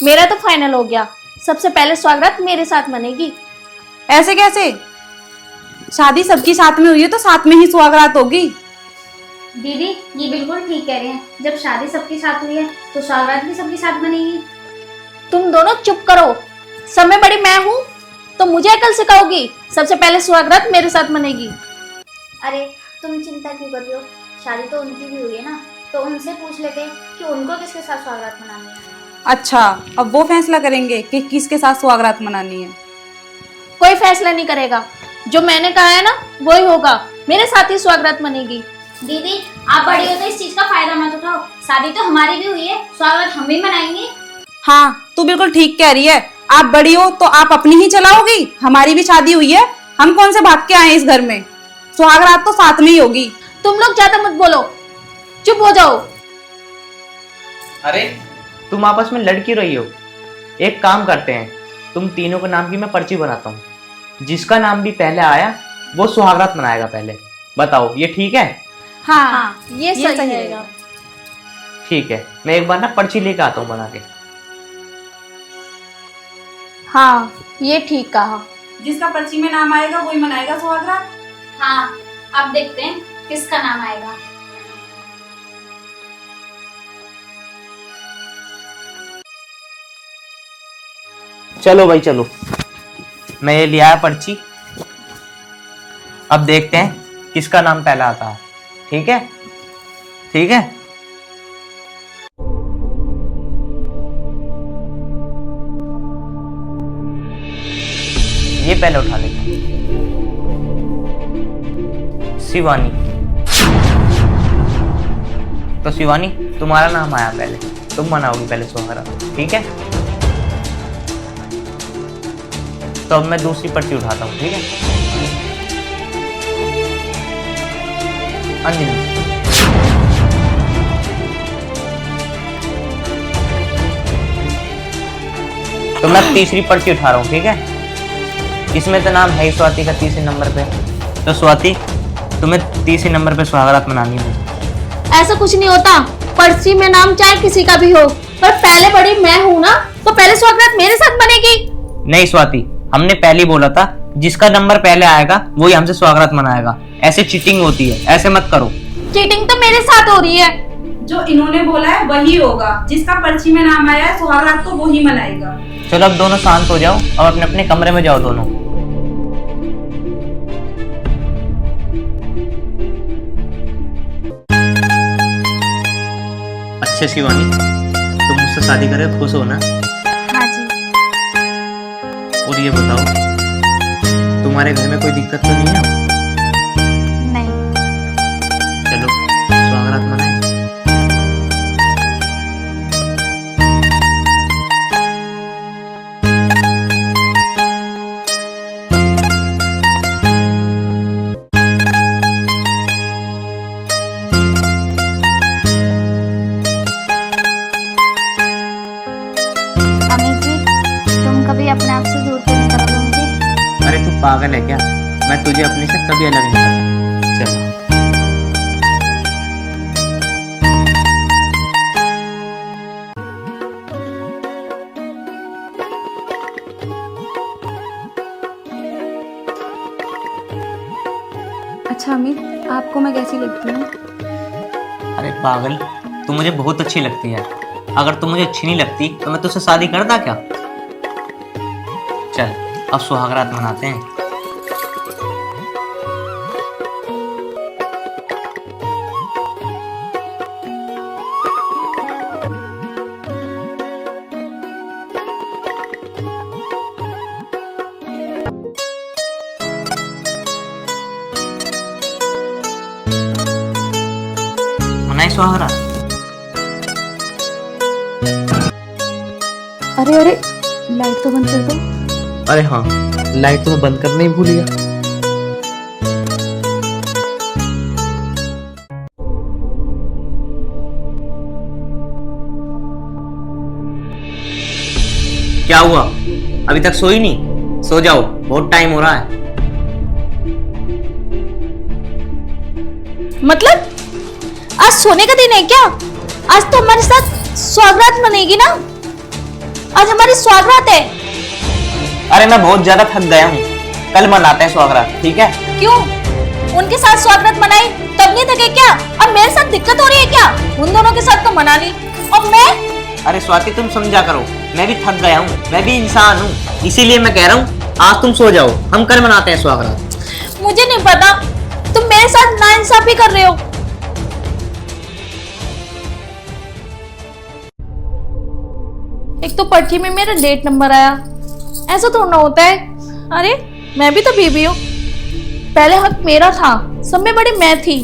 मेरा तो फाइनल हो गया। सबसे पहले स्वागत मेरे साथ मनेगी। ऐसे कैसे? शादी सबकी साथ में हुई है तो साथ में ही सुहागरात होगी। दीदी ये बिल्कुल ठीक कह रहे हैं, जब शादी सबके साथ हुई है तो स्वागत भी सबके साथ बनेगी। तुम दोनों चुप करो। समय बड़ी मैं हूँ तो मुझे अकल सिखाओगी। सबसे पहले स्वागत मेरे साथ मनेगी। अरे तुम चिंता क्यों कर रही हो, शादी तो उनकी भी हुई है ना, तो उनसे पूछ लेते कि उनको किसके साथ स्वागत मनानी है। अच्छा, अब वो फैसला करेंगे कि किसके साथ सुहागरात मनानी है। कोई फैसला नहीं करेगा, जो मैंने कहा है ना वही होगा। मेरे साथ ही स्वागत मनेगी। दीदी आप बड़ी हो तो इस चीज का फायदा मत उठाओ, शादी तो हमारी भी हुई है, स्वागत हम भी मनाएंगे। हाँ, तू बिल्कुल ठीक कह रही है। आप बड़ी हो तो आप अपनी ही चलाओगी, हमारी भी शादी हुई है। हम कौन से भाग के आए हैं इस घर में? सुहागरात तो साथ में ही होगी। तुम लोग ज्यादा मत बोलो, चुप हो जाओ। अरे तुम आपस में लड़ क्यों रही हो? एक काम करते हैं, तुम तीनों के नाम की मैं पर्ची बनाता हूँ, जिसका नाम भी पहले आया वो सुहागरात मनाएगा पहले। बताओ ये ठीक है? हाँ, ये ये सही सही रहेगा। ठीक है, मैं एक बार ना पर्ची लेके आता हूँ बना के। हाँ, ये ठीक कहा। जिसका पर्ची में नाम आएगा वही मनाएगा सुहागरात। हाँ अब देखते हैं किसका नाम आएगा। चलो भाई चलो, मैं ये लिया है पर्ची। अब देखते हैं किसका नाम पहला आता है। ठीक है? ठीक है। ये पहले उठा लेता हूं। शिवानी। तो शिवानी तुम्हारा नाम आया पहले, तुम मनाओगी पहले सुहागरात। ठीक है? तो अब मैं दूसरी पर्ची उठाता हूँ। ठीक है? अंजलि। तो मैं तीसरी पर्ची उठा रहा हूँ। ठीक है? इसमें तो नाम है ही स्वाति का तीसरे नंबर पे। तो स्वाति तुम्हें तीसरे नंबर पे सुहागरात मनानी है। ऐसा कुछ नहीं होता, पर्ची में नाम चाहे किसी का भी हो, पर पहले बड़ी मैं हूँ ना, तो पहले स्वागत मेरे साथ बनेगी। नहीं स्वाति, हमने पहले ही बोला था जिसका नंबर पहले आएगा वही हमसे स्वागरात मनाएगा। ऐसे चीटिंग होती है, ऐसे मत करो। चीटिंग तो मेरे साथ हो रही है। जो इन्होंने बोला है वही होगा, जिसका पर्ची में नाम आया है सुहागरात तो वही मनाएगा। चलो अब दोनों शांत हो जाओ, अब अपने अपने कमरे में जाओ दोनों। अच्छा शिवानी, तुम मुझसे शादी करे खुश हो ना? हाँ जी। और ये बताओ तुम्हारे घर में कोई दिक्कत तो नहीं है? नहीं। चलो स्वागरात मनाएं। अमित जी तुम कभी अपने आप से दूर तो नहीं करोगे मुझे? अरे तू पागल है क्या? मैं तुझे अपने से कभी अलग नहीं करता। चल। अच्छा अमित, आपको मैं कैसी लगती हूँ? अरे पागल, तू मुझे बहुत अच्छी लगती है। अगर तू मुझे अच्छी नहीं लगती तो मैं तुझसे शादी करता क्या? चल अब सुहागरात मनाते हैं। मनाए सुहागरात। अरे अरे, लाइट तो बंद कर दो। अरे हाँ, लाइट तो मैं बंद करना ही भूल गया। क्या हुआ? अभी तक सोई नहीं? सो जाओ, बहुत टाइम हो रहा है। मतलब आज सोने का दिन है क्या? आज तो हमारे साथ स्वागत मनेगी ना? आज हमारी स्वागरात है। अरे मैं बहुत ज्यादा थक गया हूँ, कल मनाते हैं स्वागरात, ठीक है? क्यों? उनके साथ स्वागरात मनाई तब नहीं थके क्या? अब मेरे साथ दिक्कत हो रही है क्या? उन दोनों के साथ तो मना ली, अब मैं? अरे स्वाति तुम समझा करो, मैं भी थक गया हूँ, मैं भी इंसान हूँ, इसीलिए मैं कह रहा हूँ आज तुम सो जाओ, हम कल मनाते हैं स्वागरात। मुझे नहीं पता, तुम मेरे साथ नाइंसाफी कर रहे हो। एक तो पर्ची में मेरा डेट नंबर आया, ऐसा थोड़ा ना होता है। अरे मैं भी तो बीबी हूँ, पहले हक मेरा था, सब में बड़ी मैं थी।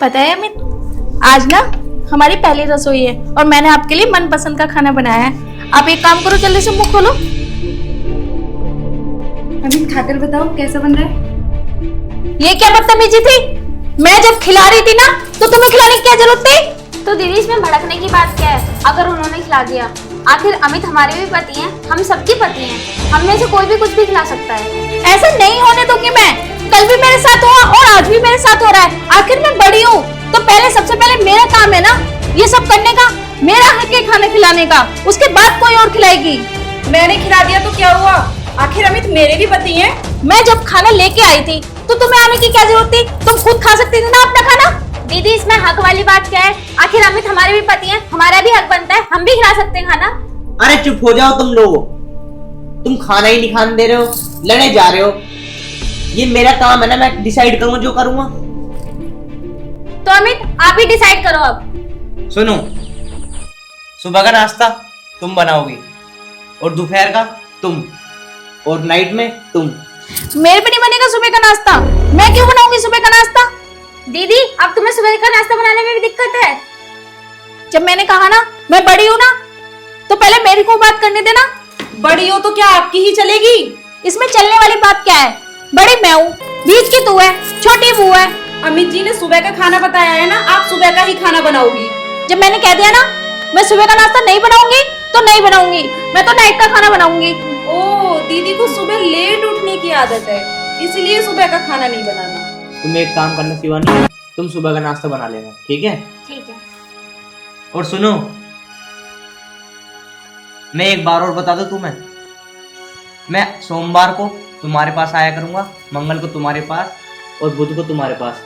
पता है अमित, आज ना हमारी पहली रसोई है और मैंने आपके लिए मनपसंद का खाना बनाया है। आप एक काम करो, जल्दी से मुंह खोलो। अमित खाकर बताओ कैसा बन रहा है। ये क्या बदतमीजी थी? मैं जब खिला रही थी ना तो तुम्हें खिलाने की क्या जरूरत थी? तो दीदी इसमें भड़कने की बात क्या है? अगर उन्होंने खिला दिया, आखिर अमित हमारे भी पति हैं, हम सबके पति हैं, हम में से कोई भी कुछ भी खिला सकता है। ऐसा नहीं होने दूंगी मैं। कल भी मेरे साथ हुआ और आज भी मेरे साथ हो रहा है। आखिर मैं बड़ी हूँ तो पहले सबसे पहले मेरा काम है ना ये सब करने का, मेरा हक है खाना खिलाने का, उसके बाद कोई और खिलाएगी। मैंने खिला दिया तो क्या हुआ? आखिर अमित मेरे भी पति हैं। मैं जब खाना लेके आई थी तो तुम्हें आने की क्या जरूरत थी? तुम खुद खा सकती थी ना अपना खाना। दीदी इसमें हक वाली बात क्या है? आखिर अमित हमारे भी पति हैं, हमारा भी हक बनता है, हम भी खिला सकते हैं खाना। अरे चुप हो जाओ तुम लोग, तुम खाना ही नहीं खाने दे रहे हो, लड़े जा रहे हो। ये मेरा काम है ना, मैं डिसाइड करूंगा जो करूंगा। तो अमित आप ही डिसाइड करो अब। सुनो, सुबह का नाश्ता तुम बनाओगी और दोपहर का तुम और नाइट में तुम। मेरे पे नहीं बनेगा सुबह का नाश्ता, मैं क्यों बनाऊंगी सुबह का नाश्ता? दीदी अब तुम्हें सुबह का नाश्ता बनाने में भी दिक्कत है। जब मैंने कहा ना मैं बड़ी हूँ ना तो पहले मेरी को बात करने देना। बड़ी हो तो क्या आपकी ही चलेगी? इसमें चलने वाली बात क्या है? बड़ी मैं हूँ, बीच की तू है, छोटी वो है। अमित जी ने सुबह का खाना बताया है ना, आप सुबह का ही खाना बनाओगी। जब मैंने कह दिया ना मैं सुबह का नाश्ता नहीं बनाऊंगी तो नहीं बनाऊंगी, मैं तो नाइट का खाना बनाऊंगी। ओ, दीदी को सुबह लेट उठने की आदत है, इसलिए सुबह का खाना नहीं बनाना। तुम एक काम करना शिवानी, तुम सुबह का नाश्ता बना लेना, ठीक है? ठीक है। और सुनो, मैं एक बार और बता दूं तुम्हें, मैं सोमवार को तुम्हारे पास आया करूंगा, मंगल को तुम्हारे पास और बुध को तुम्हारे पास।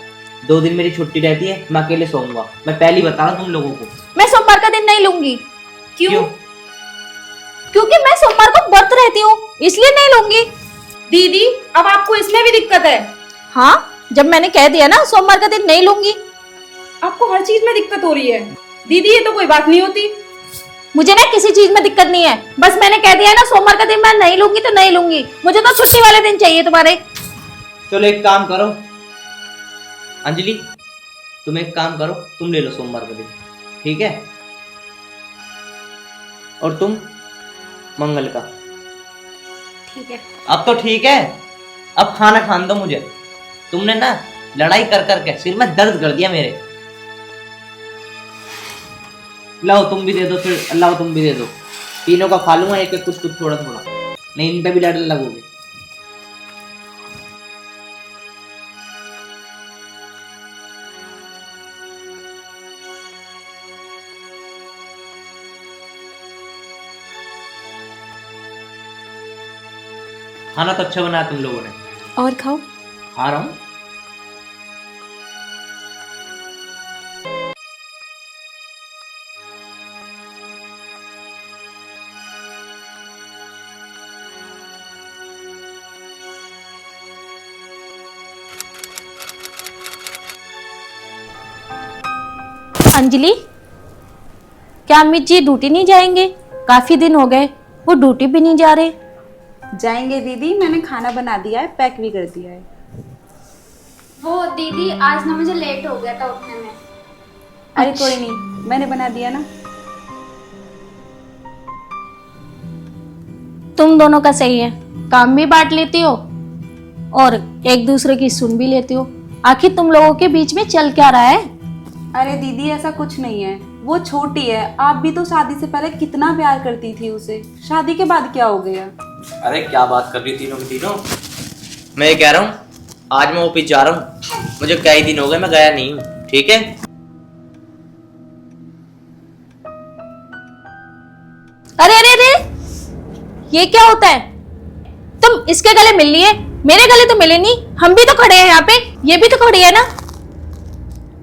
2 दिन मेरी छुट्टी रहती है, मैं अकेले सोऊंगा। मैं पहले ही बता रहा हूं तुम लोगों को। मैं सोमवार का दिन नहीं लूंगी। क्यों? क्योंकि मैं सोमवार को व्रत रहती हूँ, इसलिए नहीं लूंगी। दीदी अब आपको इसमें भी दिक्कत है? हाँ, जब मैंने कह दिया ना सोमवार का दिन नहीं लूंगी। आपको हर चीज में दिक्कत हो रही है। दीदी ये तो कोई बात नहीं होती। मुझे ना किसी चीज में दिक्कत नहीं है, बस मैंने कह दिया है ना सोमवार का दिन मैं नहीं लूंगी तो नहीं लूंगी। मुझे तो छुट्टी वाले दिन चाहिए तुम्हारे। चलो एक काम करो अंजलि, तुम एक काम करो, तुम ले लो सोमवार का दिन, ठीक है? और तुम मंगल का। ठीक है। अब तो ठीक है, अब खाना खान दो मुझे। तुमने ना लड़ाई कर करके सिर में दर्द कर दिया मेरे। लाओ तुम भी दे दो, फिर लाओ तुम भी दे दो। तीनों का खा लूंगा, एक एक कुछ कुछ थोड़ा थोड़ा, नहीं इन पे भी लड़ने लगोगे। खाना तो अच्छा बनाया तुम लोगों ने। और खाओ। खा रहा हूँ। अंजलि, क्या अमित जी ड्यूटी नहीं जाएंगे? काफी दिन हो गए वो ड्यूटी भी नहीं जा रहे। जाएंगे दीदी, मैंने खाना बना दिया है, पैक भी कर दिया है। वो दीदी आज ना मुझे लेट हो गया था उठने में। अरे कोई नहीं, मैंने बना दिया ना। तुम दोनों का सही है, काम भी बांट लेती हो और एक दूसरे की सुन भी लेती हो। आखिर तुम लोगों के बीच में चल क्या रहा है? अरे दीदी ऐसा कुछ नहीं है, वो छोटी है। आप भी तो शादी से पहले कितना प्यार करती थी उसे, शादी के बाद क्या हो गया? अरे क्या बात कर रही तीनों के तीनों। मैं ये कह रहा हूँ आज मैं ऑफिस जा रहा हूँ, मुझे कई दिन हो गए मैं गया नहीं हूँ, ठीक है? अरे अरे अरे, ये क्या होता है? तुम इसके गले मिल लिए, मेरे गले तो मिले नहीं। हम भी तो खड़े हैं यहाँ पे, ये भी तो खड़ी है ना।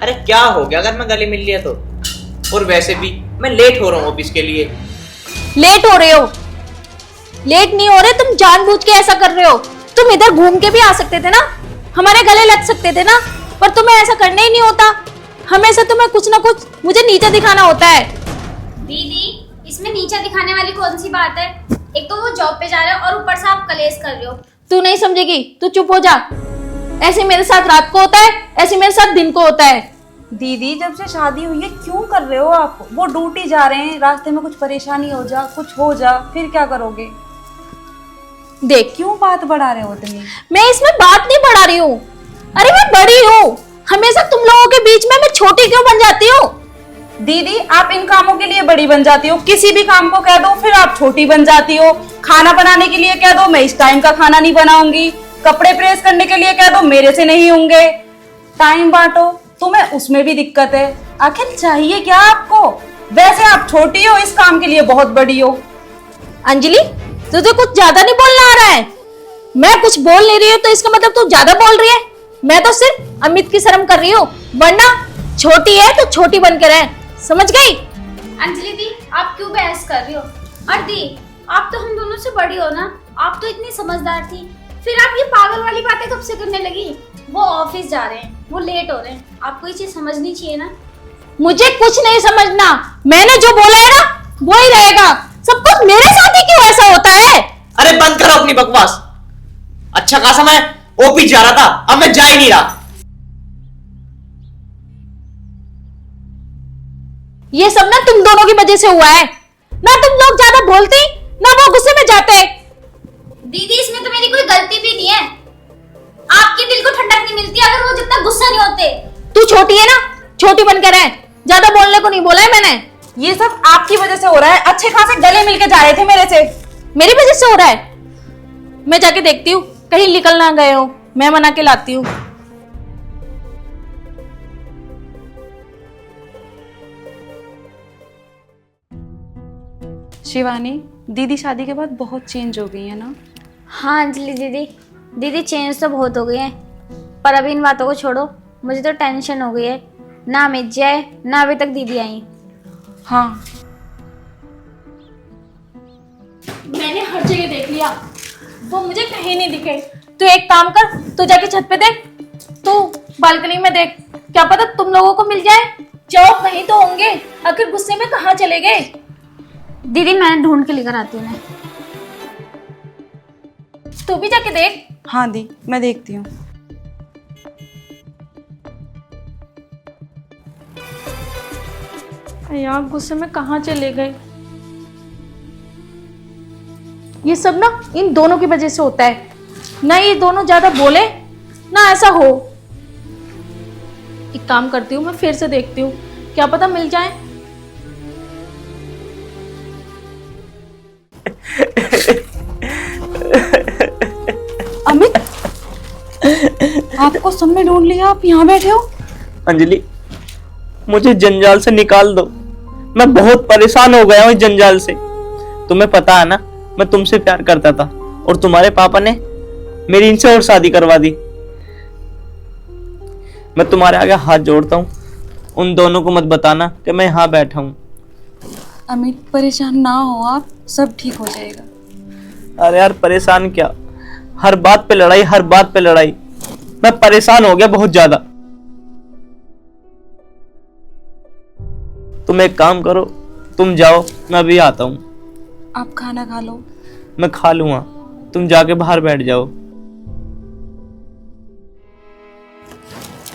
अरे क्या हो गया अगर मैं गले मिल लिया तो? और वैसे भी मैं लेट हो रहा हूँ ऑफिस के लिए। लेट हो रहे हो? लेट नहीं हो रहे, तुम जानबूझ के ऐसा कर रहे हो। तुम इधर घूम के भी आ सकते थे ना, हमारे गले लग सकते थे ना, पर तुम्हें ऐसा करना ही नहीं होता। हमेशा तुम्हें कुछ ना कुछ मुझे नीचे दिखाना होता है। दीदी इसमें नीचे दिखाने वाली कौन सी बात है? एक तो वो जॉब पे जा रहे हो और ऊपर से आप कलेश कर रहे हो। तू नहीं समझेगी, तू चुप हो जा। ऐसे मेरे साथ रात को होता है, ऐसे मेरे साथ दिन को होता है। दीदी जब से शादी हुई है क्यों कर रहे हो आप? वो ड्यूटी जा रहे हैं, रास्ते में कुछ परेशानी हो जा, कुछ हो जा, फिर क्या करोगे? देख, क्यों बात बढ़ा रहे हो इतनी? मैं इसमें बात नहीं बढ़ा रही हूँ। अरे मैं बड़ी हूँ, हमेशा तुम लोगों के बीच में मैं छोटी क्यों बन जाती हूँ? दीदी आप इन कामों के लिए बड़ी बन जाती हो, किसी भी काम को कह दो फिर आप छोटी बन जाती हो। खाना बनाने के लिए कह दो, मैं इस टाइम का खाना नहीं बनाऊंगी। कपड़े प्रेस करने के लिए कह दो, मेरे से नहीं होंगे। टाइम बांटो, तुम्हें उसमें भी दिक्कत है। आखिर चाहिए क्या आपको? वैसे आप छोटी हो, इस काम के लिए बहुत बड़ी हो। अंजलि, तुझे कुछ ज्यादा नहीं बोलना आ रहा है? मैं कुछ बोल नहीं रही हूँ तो इसका मतलब तू ज्यादा बोल रही है। मैं तो सिर्फ अमित की शर्म कर रही हूँ, वरना छोटी है तो छोटी बन के रहे, समझ गई? अंजलि दी आप क्यों बहस कर रही हो? और दी आप तो हम दोनों से बड़ी हो ना, आप तो इतनी समझदार थी, फिर आप ये पागल वाली बातें कब से करने लगी? वो ऑफिस जा रहे हैं, वो लेट हो रहे हैं, आपको ये चीज समझनी चाहिए ना। मुझे कुछ नहीं समझना, मैंने जो बोला है ना वो ही रहेगा। सब कुछ मेरे साथ ही क्यों ऐसा होता है? अरे बंद करो अपनी बकवास। अच्छा खासा मैं ऑफिस जा रहा था, अब मैं जा ही नहीं रहा। ये सब ना तुम दोनों की वजह से हुआ है। ना तुम लोग ज्यादा बोलती, ना वो गुस्से में जाते। दीदी इसमें तो मेरी कोई गलती भी नहीं है, आपके दिल को ठंडक नहीं मिलती अगर वो जितना गुस्सा नहीं होते। तू छोटी है ना, छोटी बन के रहे, ज्यादा बोलने को नहीं बोला है मैंने। ये सब आपकी वजह से हो रहा है। अच्छे खासे गले मिलके जा रहे थे मेरे से। मेरी वजह से हो रहा है? मैं जाके देखती हूँ कहीं निकल ना गए हो, मैं मना के लाती हूँ। शिवानी, दीदी शादी के बाद बहुत चेंज हो गई है ना? हाँ अंजलि दीदी, दीदी चेंज तो बहुत हो गई है, पर अभी इन बातों को छोड़ो, मुझे तो टेंशन हो गई है। ना अमित जी आए, ना अभी तक दीदी आई। हाँ, मैंने हर जगह देख लिया, वो मुझे कहीं नहीं दिखे। तू एक काम कर, तू जाके छत पे देख, तू बालकनी में देख, क्या पता तुम लोगों को मिल जाए। जाओ, कहीं तो होंगे, आखिर गुस्से में कहाँ चले गए। दीदी मैं ढूंढ के लेकर आती हूँ मैं। तू भी जाके देख। हाँ दी, मैं देखती हूँ। यार गुस्से में कहाँ चले गए। ये सब ना इन दोनों की वजह से होता है, ना ये दोनों ज्यादा बोले ना ऐसा हो। एक काम करती हूँ, मैं फिर से देखती हूँ, क्या पता मिल जाए। अमित, आपको सबने ढूंढ लिया, आप यहाँ बैठे हो? अंजलि मुझे जंजाल से निकाल दो, मैं बहुत परेशान हो गया हूँ इस जंजाल से। तुम्हें पता है ना मैं तुमसे प्यार करता था और तुम्हारे पापा ने मेरी इनसे और शादी करवा दी। मैं तुम्हारे आगे हाथ जोड़ता हूँ, उन दोनों को मत बताना कि मैं यहाँ बैठा हूँ। अमित परेशान ना हो आप, सब ठीक हो जाएगा। अरे यार परेशान क्या, हर बात पे लड़ाई, हर बात पे लड़ाई। मैं परेशान हो गया बहुत ज्यादा। तुम एक काम करो, तुम जाओ, मैं अभी आता हूँ। आप खाना खा लो। मैं खा लूंगा, तुम जाके बाहर बैठ जाओ।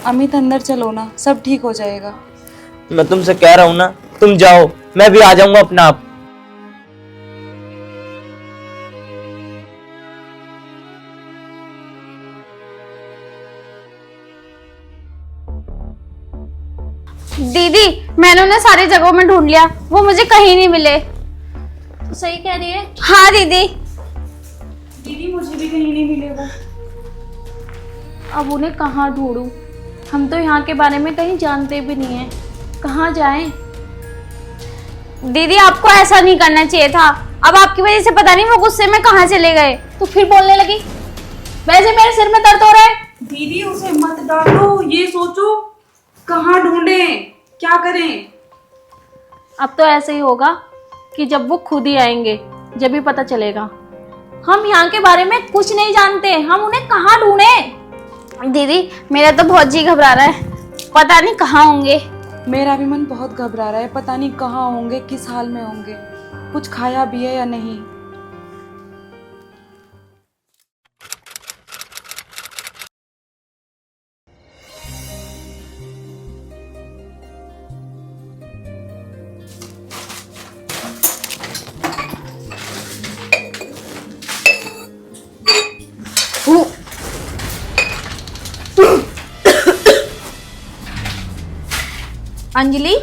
अमित अंदर चलो ना, सब ठीक हो जाएगा। मैं तुमसे कह रहा हूं ना, तुम जाओ, मैं भी आ जाऊंगा अपना आप। दीदी मैंने उन्हें सारी जगहों में ढूंढ लिया, वो मुझे कहीं नहीं मिले। तो सही कह रही है। हाँ दीदी। भी कहीं नहीं मिले वो। अब उन्हें कहाँ ढूंढूं? हम तो यहाँ के बारे में कहीं जानते भी नहीं है, कहाँ जाएं? दीदी आपको ऐसा नहीं करना चाहिए था। अब आपकी वजह से पता नहीं वो गुस्से में कहाँ चले गए। तो फिर बोलने लगी। वैसे मेरे सिर में दर्द हो रहा है। दीदी उसे मत डांटो, ये सोचो कहाँ ढूंढें, क्या करें। अब तो ऐसे ही होगा कि जब वो खुद ही आएंगे जब भी पता चलेगा। हम यहाँ के बारे में कुछ नहीं जानते, हम उन्हें कहाँ ढूंढें? दीदी मेरा तो बहुत जी घबरा रहा है, पता नहीं कहाँ होंगे। मेरा भी मन बहुत घबरा रहा है, पता नहीं कहाँ होंगे, किस हाल में होंगे, कुछ खाया भी है या नहीं। अंजलि,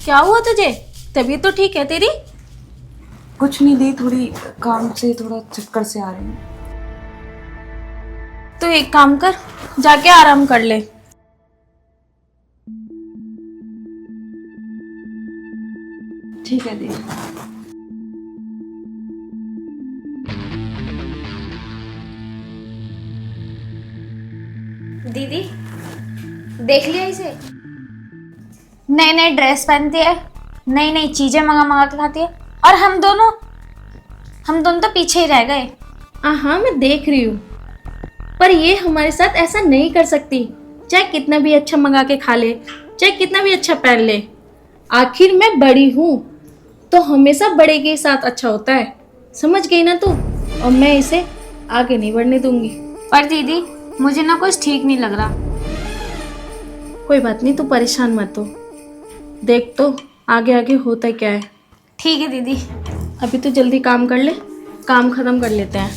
क्या हुआ तुझे? तबीयत तो ठीक है तेरी? कुछ नहीं दी, थोड़ी काम से थोड़ा चक्कर से आ रही हूँ। तो एक काम कर, जाके आराम कर ले। ठीक है दी। दीदी देख लिया इसे, नए नए ड्रेस पहनती है, नई नई चीजें मंगा मंगा के खाती है, और हम दोनों तो पीछे ही रह गए। हाँ मैं देख रही हूँ, पर ये हमारे साथ ऐसा नहीं कर सकती। चाहे कितना भी अच्छा मंगा के खा ले, चाहे कितना भी अच्छा पहन ले, आखिर मैं बड़ी हूँ तो हमेशा बड़े के साथ अच्छा होता है। समझ गई ना तू? और मैं इसे आगे नहीं बढ़ने दूंगी। पर दीदी मुझे ना कुछ ठीक नहीं लग रहा। कोई बात नहीं, तू परेशान मत हो, देख तो आगे आगे होता क्या है। ठीक है दीदी। अभी तो जल्दी काम कर ले, काम खत्म कर लेते हैं।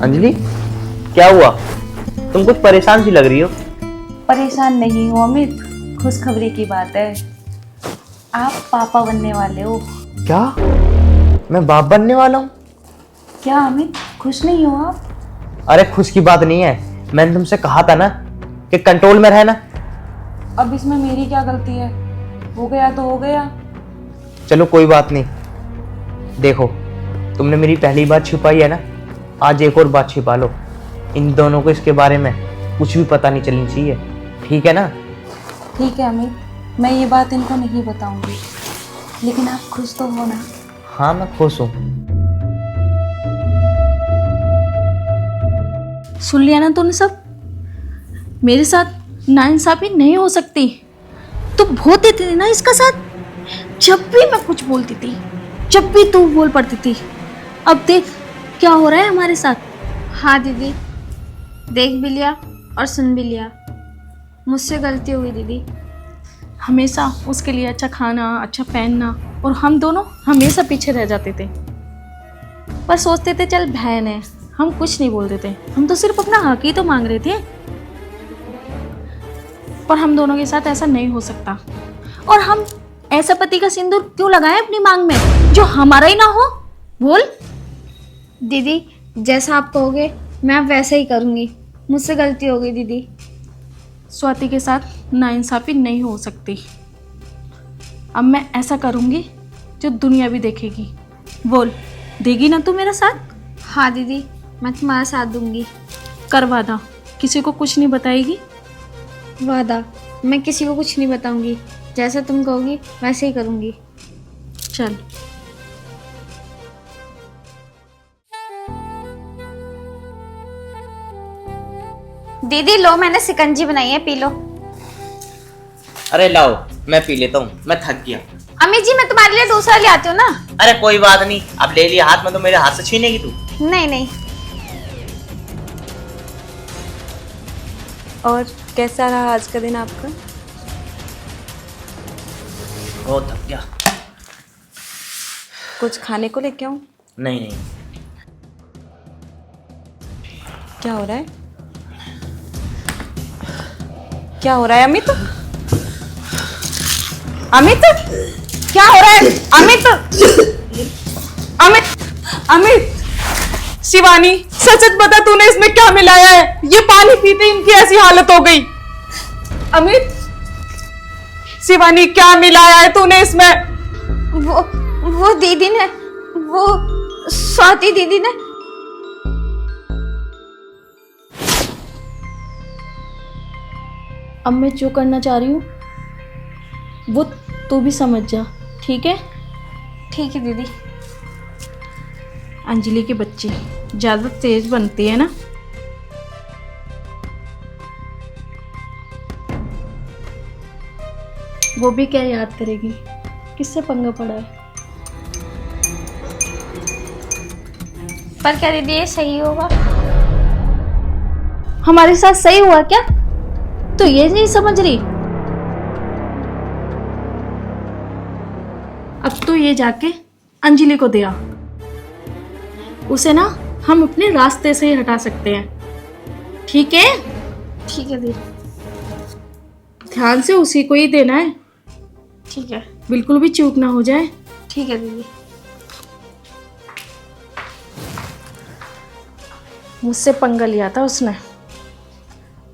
अंजलि, क्या हुआ? तुम कुछ परेशान सी लग रही हो। परेशान नहीं हो अमित, खुशखबरी की बात है, आप पापा बनने वाले हो। क्या? मैं बाप बनने वाला हूँ? क्या अमित, खुश नहीं हो आप? अरे खुश की बात नहीं है, मैंने तुमसे कहा था ना कि कंट्रोल में रहना। अब इसमें मेरी क्या गलती है, हो गया तो हो गया। चलो कोई बात नहीं, देखो तुमने मेरी पहली बात छुपाई है ना, आज एक और बात छिपा लो। इन दोनों को इसके बारे में कुछ भी पता नहीं चलनी चाहिए, ठीक है ना? ठीक है अमित, मैं ये बात इनको नहीं बताऊंगी, लेकिन आप खुश तो हो ना? हाँ मैं खुश हूँ। सुन लिया ना तूने सब? मेरे साथ नाइंसाफी नहीं हो सकती। तू बहुत देती थी ना इसका साथ, जब भी मैं कुछ बोलती थी, जब भी तू बोल पड़ती थी। अब देख क्या हो रहा है हमारे साथ। हाँ दीदी, देख भी लिया और सुन भी लिया, मुझसे गलती हो गई दीदी। हमेशा उसके लिए अच्छा खाना, अच्छा पहनना, और हम दोनों हमेशा पीछे रह जाते थे। पर सोचते थे चल बहन है, हम कुछ नहीं बोलते थे, हम तो सिर्फ अपना हक ही तो मांग रहे थे। पर हम दोनों के साथ ऐसा नहीं हो सकता। और हम ऐसा पति का सिंदूर क्यों लगाएं अपनी मांग में जो हमारा ही ना हो? बोल। दीदी जैसा आप कहोगे मैं अब वैसा ही करूँगी, मुझसे गलती हो गई दीदी। स्वाति के साथ नाइंसाफी नहीं हो सकती। अब मैं ऐसा करूँगी जो दुनिया भी देखेगी। बोल, देगी ना तू मेरा साथ? हाँ दीदी, मैं तुम्हारा साथ दूंगी। कर वादा, किसी को कुछ नहीं बताएगी? वादा, मैं किसी को कुछ नहीं बताऊंगी, जैसा तुम कहोगी वैसे ही करूंगी। चल। दीदी लो, मैंने शिकंजी बनाई है, पी लो। अरे लाओ, मैं पी लेता हूँ, मैं थक गया। अम्मी जी मैं तुम्हारे लिए दूसरा ले आती हूँ ना। अरे कोई बात नहीं, अब ले लिया हाथ में तो मेरे हाथ से छीनेगी तू? नहीं नहीं। और कैसा रहा आज का दिन आपका? बहुत थक गया। कुछ खाने को लेके आऊं? नहीं नहीं। क्या हो रहा है? क्या हो रहा है अमित? अमित क्या हो रहा है? अमित अमित अमित शिवानी सच सच बता, तूने इसमें क्या मिलाया है? ये पानी पीते इनकी ऐसी हालत हो गई। अमित शिवानी क्या मिलाया है तूने इसमें? वो दीदी ने, वो स्वाति दीदी ने। अब मैं जो करना चाह रही हूँ वो तू भी समझ जा, ठीक है? ठीक है दीदी। अंजलि के बच्चे ज्यादा तेज बनते हैं ना। वो भी क्या याद करेगी किससे पंगा पड़ा है। पर क्या दीदी ये सही होगा? हमारे साथ सही हुआ क्या? तो ये नहीं समझ रही? अब तो ये जाके अंजलि को दिया, उसे ना हम अपने रास्ते से ही हटा सकते हैं, ठीक है? ठीक है दीदी। ध्यान से उसी को ही देना है, ठीक है। बिल्कुल भी चूक ना हो जाए। ठीक है दीदी। मुझसे पंगा लिया था उसने,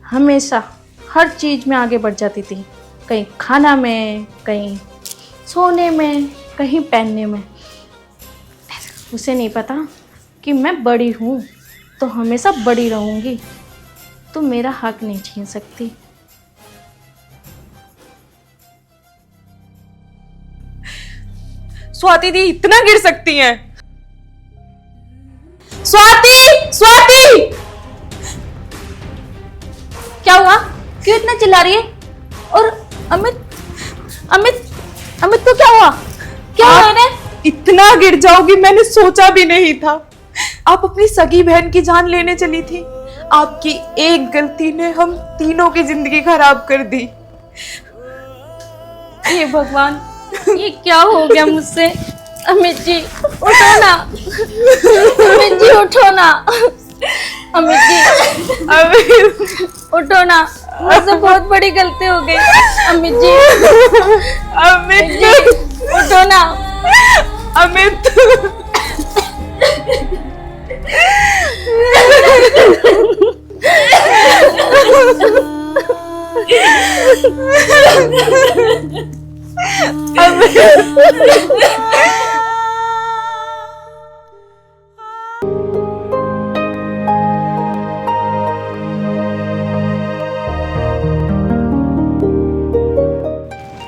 हमेशा हर चीज में आगे बढ़ जाती थी, कहीं खाना में, कहीं सोने में, कहीं पहनने में। उसे नहीं पता कि मैं बड़ी हूँ तो हमेशा बड़ी रहूंगी, तो मेरा हक नहीं छीन सकती। स्वाति दी इतना गिर सकती हैं? स्वाति स्वाति क्या हुआ? क्यों इतना चिल्ला रही है? और अमित अमित अमित को क्या हुआ? क्या हुआ इन्हें? इतना गिर जाओगी मैंने सोचा भी नहीं था। आप अपनी सगी बहन की जान लेने चली थी। आपकी एक गलती ने हम तीनों की जिंदगी खराब कर दी। हे भगवान, ये क्या हो गया मुझसे? अमित जी उठो ना, अमित जी उठो ना, अमित जी उठो ना, मुझसे बहुत बड़ी गलती हो गई। अमित जी, अमित जी उठो ना। अमित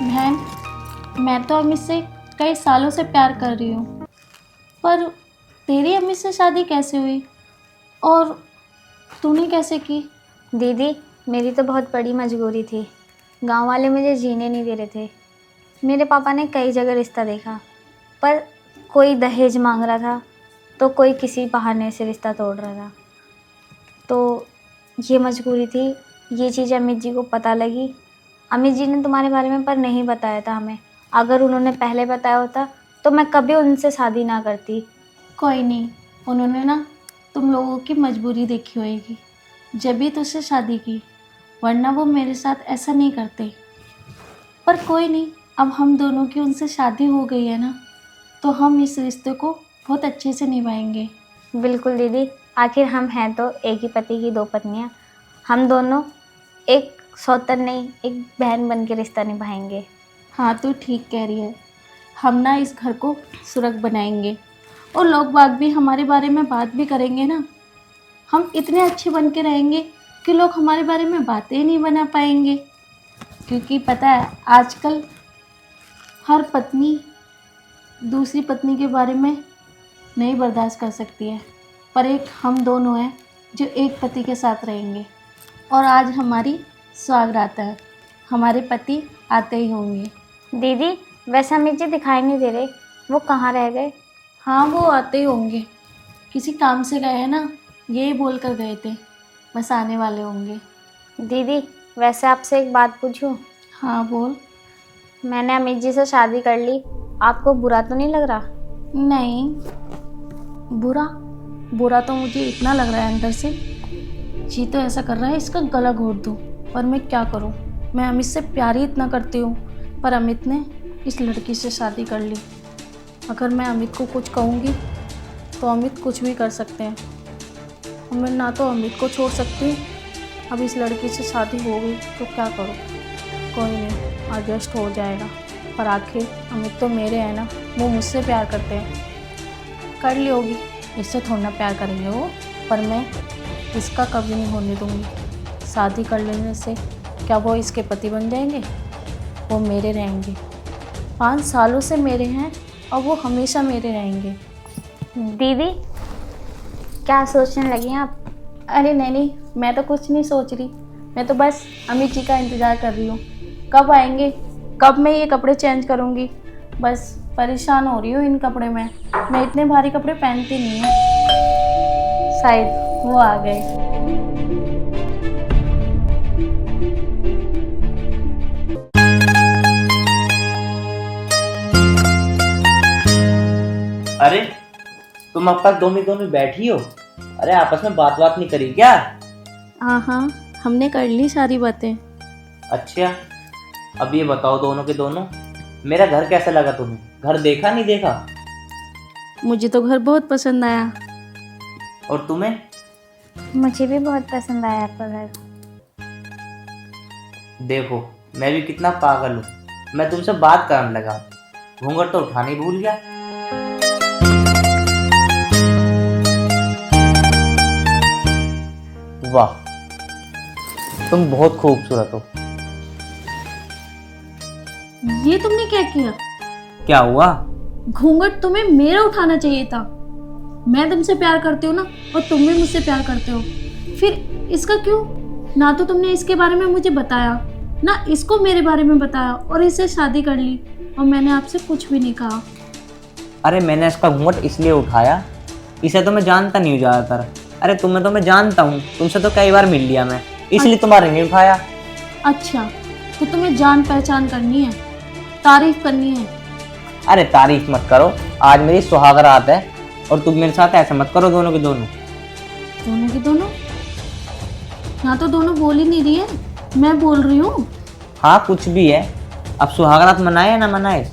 बहन, मैं तो अमित से कई सालों से प्यार कर रही हूँ, पर तेरी अमित से शादी कैसे हुई और तूने कैसे की? दीदी मेरी तो बहुत बड़ी मजबूरी थी। गांव वाले मुझे जीने नहीं दे रहे थे। मेरे पापा ने कई जगह रिश्ता देखा, पर कोई दहेज मांग रहा था तो कोई किसी बहाने से रिश्ता तोड़ रहा था। तो ये मजबूरी थी। ये चीज़ अमित जी को पता लगी। अमित जी ने तुम्हारे बारे में पर नहीं बताया था हमें। अगर उन्होंने पहले बताया होता तो मैं कभी उनसे शादी ना करती। कोई नहीं, उन्होंने ना तुम लोगों की मजबूरी देखी होगी, जब भी तुझसे शादी की, वरना वो मेरे साथ ऐसा नहीं करते। पर कोई नहीं, अब हम दोनों की उनसे शादी हो गई है ना, तो हम इस रिश्ते को बहुत अच्छे से निभाएंगे। बिल्कुल दीदी, आखिर हम हैं तो एक ही पति की दो पत्नियां। हम दोनों एक सौतन नहीं, एक बहन बन के रिश्ता निभाएंगे। हाँ, तू ठीक कह रही है। हम ना इस घर को सुरग बनाएंगे और लोग बाग भी हमारे बारे में बात भी करेंगे ना। हम इतने अच्छे बन के रहेंगे कि लोग हमारे बारे में बातें ही नहीं बना पाएंगे। क्योंकि पता है, आजकल हर पत्नी दूसरी पत्नी के बारे में नहीं बर्दाश्त कर सकती है, पर एक हम दोनों हैं जो एक पति के साथ रहेंगे। और आज हमारी स्वागत है, हमारे पति आते ही होंगे। दीदी वैसे अमित जी दिखाई नहीं दे रहे, वो कहाँ रह गए? हाँ, वो आते ही होंगे, किसी काम से गए हैं ना, यही बोल कर गए थे, बस आने वाले होंगे। दीदी वैसे आपसे एक बात पूछूं? हाँ बोल। मैंने अमित जी से शादी कर ली, आपको बुरा तो नहीं लग रहा? नहीं, बुरा तो मुझे इतना लग रहा है अंदर से, जी तो ऐसा कर रहा है इसका गला घोट दूँ, पर मैं क्या करूँ। मैं अमित से प्यार ही इतना करती हूँ, पर अमित ने इस लड़की से शादी कर ली। अगर मैं अमित को कुछ कहूँगी तो अमित कुछ भी कर सकते हैं, और मैं ना तो अमित को छोड़ सकती हूँ। अब इस लड़की से शादी हो गई तो क्या करूँ? कोई नहीं, एडजस्ट हो जाएगा। पर आखिर अमित तो मेरे हैं ना, वो मुझसे प्यार करते हैं। कर ली होगी, इससे थोड़ा ना प्यार करेंगे वो, पर मैं इसका कभी नहीं होने दूँगी। शादी कर लेने से क्या वो इसके पति बन जाएंगे? वो मेरे रहेंगे। 5 सालों से मेरे हैं और वो हमेशा मेरे रहेंगे। दीदी क्या सोचने लगी हैं आप? अरे नहीं, मैं तो कुछ नहीं सोच रही। मैं तो बस अमित जी का इंतज़ार कर रही हूँ, कब आएंगे, कब मैं ये कपड़े चेंज करूँगी। बस परेशान हो रही हूँ इन कपड़े में। मैं इतने भारी कपड़े पहनती नहीं हूँ। शायद वो आ गए। अरे तुम अब तक दोनों बैठी हो? अरे आपस में बात नहीं करी क्या? हाँ, हमने कर ली सारी बातें। अच्छा, अब ये बताओ दोनों के दोनों, मेरा घर कैसा लगा तुम्हें? घर देखा नहीं देखा? मुझे तो घर बहुत पसंद आया। और तुम्हें? मुझे भी बहुत पसंद आया आपका घर। देखो मैं भी कितना पागल हूँ, मैं तुमसे बात करने लगा, घूंघट तो उठाना ही भूल गया। वाह, तुम बहुत खूबसूरत हो। ये तुमने क्या किया? क्या हुआ? घूंघट तुम्हें मेरा उठाना चाहिए था। मैं तुमसे प्यार करती हूँ ना, और तुम भी मुझसे प्यार करते हो, फिर इसका क्यों? ना तो तुमने इसके बारे में मुझे बताया, ना इसको मेरे बारे में बताया, और इससे शादी कर ली, और मैंने आपसे कुछ भी नहीं कहा। अरे मैंने इसका घूंघट इसलिए उठाया, इसे तो मैं जानता नहीं हूँ ज़्यादातर। अरे तुम्हें तो मैं जानता हूँ, तुमसे तो कई बार मिल लिया मैं, इसलिए तुम्हारा नहीं उठाया। अच्छा, तो तुम्हें जान पहचान करनी है, तारीफ करनी है। अरे तारीफ मत करो, आज मेरी सुहागरात है, और तुम मेरे साथ ऐसे मत करो दोनों के दोनों। दोनों के दोनों? यहाँ तो दोनों बोल ही नहीं रही है, मैं बोल रही हूँ। हाँ कुछ भी है, अब सुहागरात मनाए या ना मनाए?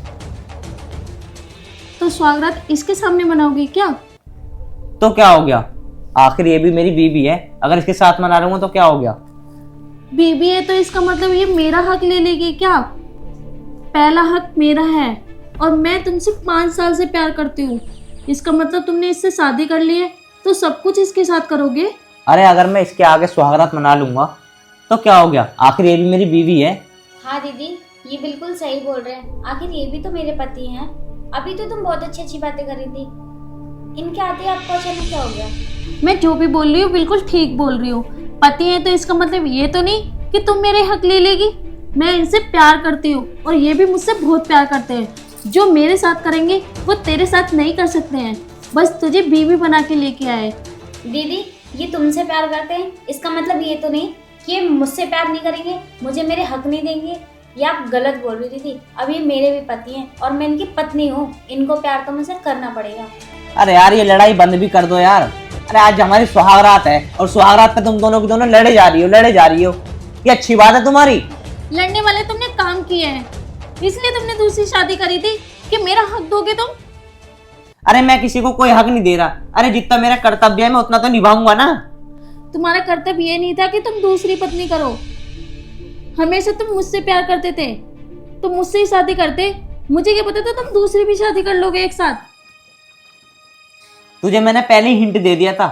तो स्वागत इसके सामने मनाओगी क्या? तो क्या हो गया, आखिर ये भी मेरी बीवी है, अगर इसके साथ मना लूंगा तो क्या हो गया? बीबी है तो इसका मतलब ये मेरा हक ले लेगी क्या? पहला हक मेरा है, और मैं तुमसे 5 साल से प्यार करती हूँ। इसका मतलब तुमने इससे शादी कर ली है तो सब कुछ इसके साथ करोगे? अरे अगर मैं इसके आगे सुहागरात मना लूंगा तो क्या हो गया, आखिर ये भी मेरी बीवी है। हाँ दीदी, ये बिल्कुल सही बोल रहे हैं। आखिर ये भी तो मेरे पति हैं। अभी तो तुम बहुत अच्छी अच्छी बातें कर रही थी, इनके आते आपको अचानक क्या हो गया? मैं जो भी बोल रही हूँ बिल्कुल ठीक बोल रही हूँ। पति है तो इसका मतलब ये तो नहीं कि तुम मेरे हक ले लेगी। मैं इनसे प्यार करती हूँ, और ये भी मुझसे बहुत प्यार करते हैं। जो मेरे साथ करेंगे वो तेरे साथ नहीं कर सकते हैं। बस तुझे बीवी बना के लेके आए। दीदी, ये तुमसे प्यार करते हैं, इसका मतलब ये तो नहीं कि ये मुझसे प्यार नहीं करेंगे, मुझे मेरे हक नहीं देंगे। ये आप गलत बोल रही थी। अब ये मेरे भी पति हैं और मैं इनकी पत्नी हूँ, इनको प्यार तो मुझसे करना पड़ेगा। अरे यार ये लड़ाई बंद भी कर दो यार। अरे आज हमारी सुहागरात है, और सुहागरात पे तुम दोनों की दोनों लड़े जा रही हो, ये अच्छी बात है तुम्हारी? लड़ने वाले तुमने काम किए हैं, इसलिए तुमने दूसरी शादी करी थी कि मेरा हक दोगे तुम। अरे मैं किसी को कोई हक नहीं दे रहा। अरे जितना मेरा कर्तव्य है मैं उतना तो निभाऊंगा ना। तुम्हारा कर्तव्य ये नहीं था कि तुम दूसरी पत्नी करो। हमेशा तुम मुझसे प्यार करते थे, तुम मुझसे ही शादी करते। मुझे क्या पता था तुम दूसरी भी शादी कर लोगे एक साथ। तुझे मैंने पहले ही हिंट दे दिया था।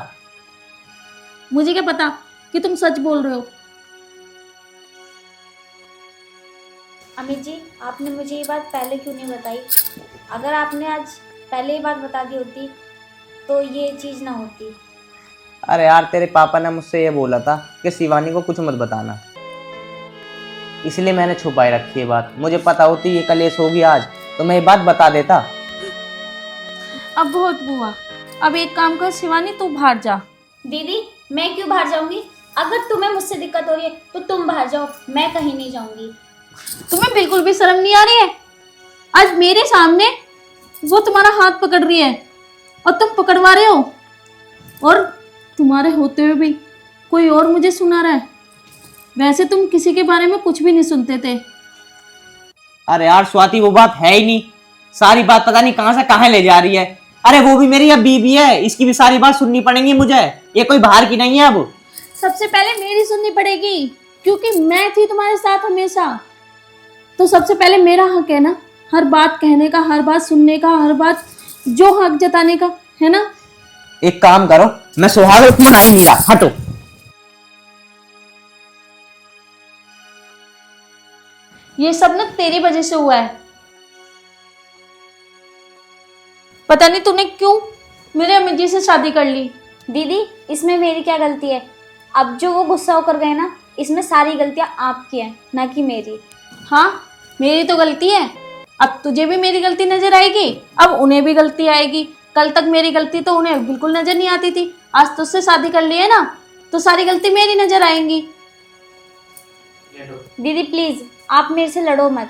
मुझे क्या पता कि तुम सच बोल रहे हो। अमित जी, आपने मुझे ये बात पहले क्यों नहीं बताई? अगर आपने आज पहले ही बात बता दी होती तो ये चीज़ ना होती। अरे यार तेरे पापा ने मुझसे ये बोला था कि शिवानी को कुछ मत बताना, इसलिए मैंने छुपाए रखी है बात। मुझे पता होती ये कलेश होगी आज तो मैं ये बात बता देता। अब बहुत हुआ, अब एक काम कर शिवानी, तू बाहर जा। दीदी, मैं क्यों बाहर जाऊंगी? अगर तुम्हें मुझसे दिक्कत हो रही है तो तुम बाहर जाओ, मैं कहीं नहीं जाऊंगी। तुम्हें बिल्कुल भी शर्म नहीं आ रही है? आज मेरे सामने वो तुम्हारा हाथ पकड़ रही है और तुम पकड़वा रहे हो, और तुम्हारे होते हुए भी कोई और मुझे सुना रहा है। वैसे तुम किसी के बारे में कुछ भी नहीं सुनते थे। अरे यार स्वाति, वो बात है ही नहीं। सारी बात पता नहीं कहां से कहां ले जा रही है। अरे वो भी मेरी अब बीबी है, इसकी भी सारी बात सुननी पड़ेगी मुझे। ये कोई बाहर की नहीं है अब। सबसे पहले मेरी सुननी पड़ेगी, क्योंकि मैं थी तुम्हारे साथ हमेशा। तो सबसे पहले मेरा हक है ना, हर बात कहने का, हर बात सुनने का, हर बात जो हक जताने का, है ना। एक काम करो, मैं सुहाग मना ही नहीं रहा, हटो। ये सब ना तेरी वजह से हुआ है। पता नहीं तूने क्यों मेरे अमित जी से शादी कर ली। दीदी इसमें मेरी क्या गलती है? अब जो वो गुस्सा होकर गए ना, इसमें सारी गलतियां आपकी हैं, ना कि मेरी। हाँ, मेरी तो गलती है। अब तुझे भी मेरी गलती नजर आएगी, अब उन्हें भी गलती आएगी। कल तक मेरी गलती तो उन्हें बिल्कुल नजर नहीं आती थी, आज तुझसे शादी कर ली है ना, तो सारी गलती मेरी नजर आएंगी। दीदी प्लीज आप मेरे से लड़ो मत।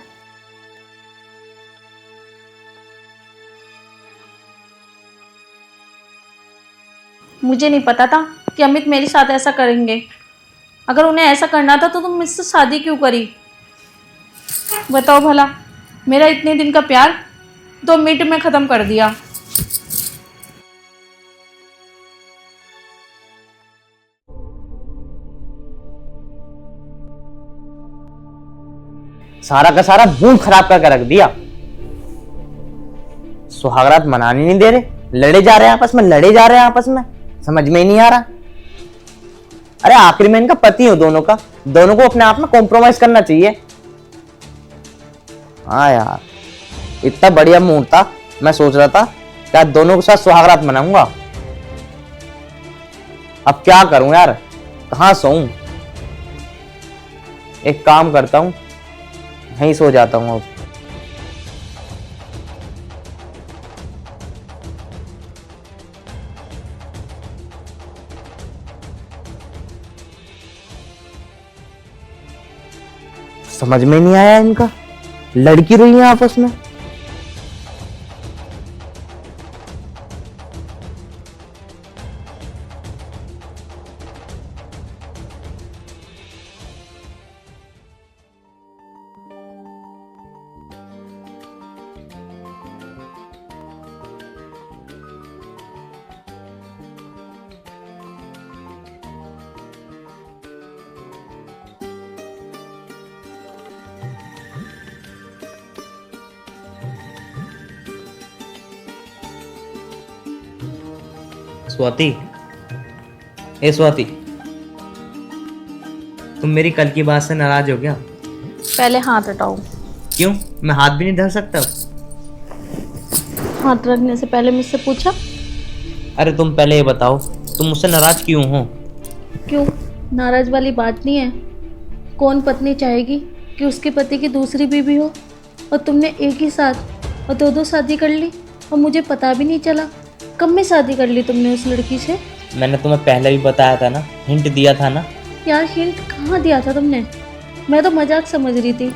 मुझे नहीं पता था कि अमित मेरे साथ ऐसा करेंगे। अगर उन्हें ऐसा करना था तो तुम मुझसे शादी क्यों करी? बताओ भला, मेरा इतने दिन का प्यार 2 मिनट में खत्म कर दिया। सारा का सारा मूड खराब करके रख दिया। सुहागरात मनाने नहीं दे रहे, लड़े जा रहे हैं आपस में, लड़े जा रहे हैं आपस में, समझ में ही नहीं आ रहा। अरे आखिर मैं इनका पति हूं दोनों का, दोनों को अपने आप में कॉम्प्रोमाइज करना चाहिए। हाँ यार, इतना बढ़िया मूड था, मैं सोच रहा था क्या दोनों के साथ सुहागरात मनाऊंगा। अब क्या करूं यार, कहां सोऊं? एक काम करता हूं, यहीं सो जाता हूं अब। समझ में नहीं आया इनका, लड़की रही है आपस में। स्वाति, ए स्वाति, तुम मेरी कल की बात से नाराज हो क्या? पहले हाथ हटाओ। क्यों? मैं हाथ भी नहीं धर सकता? हाथ रखने से पहले मुझसे पूछा? अरे तुम पहले ये बताओ, तुम मुझसे नाराज क्यों हो? क्यों? नाराज वाली बात नहीं है। कौन पत्नी चाहेगी कि उसके पति की दूसरी बीवी हो, और तुमने एक ही साथ और 2-2 शादी कर ली, और मुझे पता भी नहीं चला। कब में शादी कर ली तुमने उस लड़की से? मैंने तुम्हें पहले भी बताया था ना, हिंट दिया था ना। यार हिंट कहाँ दिया था तुमने? मैं तो मजाक समझ रही थी।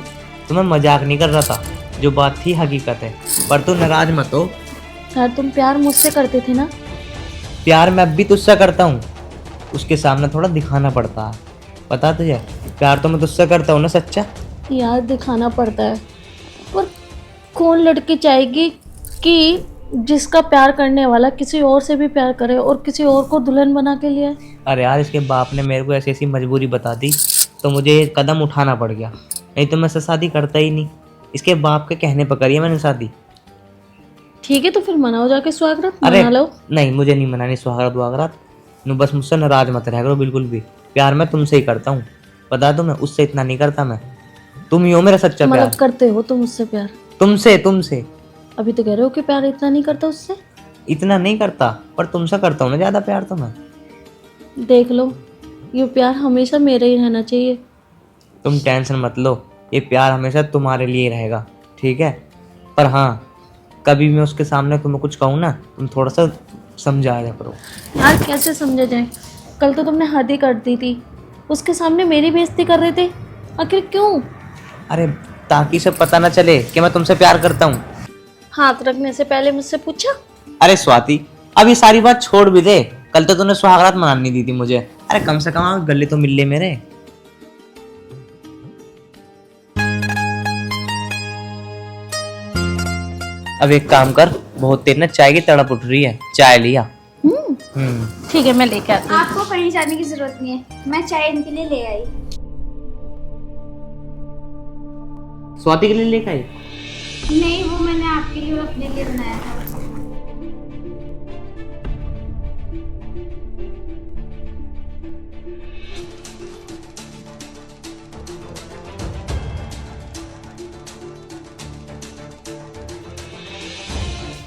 तुम्हें मजाक नहीं कर रहा था, जो बात थी हकीकत है। पर तुम नाराज मत हो। यार तुम प्यार मुझसे करते थे ना? प्यार मैं अब भी तुझसे करता हूँ, उसके सामने थोड़ा दिखाना पड़ता है, पता तुझे? प्यार तो मैं तुझसे करता हूँ ना सच्चा। यार दिखाना पड़ता है, पर कौन लड़की चाहेगी कि जिसका प्यार करने वाला किसी और से भी प्यार करे और किसी और को दुल्हन बना के लिए? अरे यार, इसके बाप ने मेरे को ऐसी ऐसी मजबूरी बता दी तो मुझे ये कदम उठाना पड़ गया, नहीं तो मैं इससे शादी करता ही नहीं। इसके बाप के कहने पर करी है मैंने शादी। ठीक है तो फिर मनाओ जाके सुहागरात, अरे मना लो। नहीं, मुझे नहीं मनानी सुहागरात वहागरात। बस मुझसे नाराज मत रह करो बिल्कुल भी। प्यार मैं तुमसे ही करता हूँ, बता दो, मैं उससे इतना नहीं करता। मैं, तुम ही हो मेरा सच्चा प्यार। मतलब करते हो तुम उससे प्यार? तुमसे अभी तो कह रहे हो कि प्यार इतना नहीं करता उससे। इतना नहीं करता, पर तुमसे करता हूँ ना ज्यादा प्यार तो मैं। देख लो, ये प्यार हमेशा मेरा ही रहना चाहिए। तुम टेंशन मत लो, ये प्यार हमेशा तुम्हारे लिए ही रहेगा, ठीक है? पर हाँ, कभी मैं उसके सामने तुम्हें कुछ कहूँ ना, तुम थोड़ा सा समझाया करो। यार कैसे समझा जाए? कल तो तुमने हद ही कर दी थी, उसके सामने मेरी बेइज्जती कर रहे थे। आखिर क्यों? अरे ताकि से पता ना चले कि मैं तुमसे प्यार करता हूँ। हाथ रखने से पहले मुझसे पूछा? अरे स्वाति, अब ये सारी बात छोड़ भी दे। कल तो तूने सुहागरात मनानी दी थी मुझे। अरे कम से कम आप गले तो मिल ले मेरे। अब एक काम कर, बहुत तेज ना चाय की तड़प उठ रही है, चाय लिया। ठीक है, मैं लेके आती हूँ। आपको कहीं जाने की जरूरत नहीं है, मैं चाय इनके लिए ले आई। स्वाति के लिए लेकर आई? नहीं, वो मैंने आपके लिए और अपने लिए बनाया था।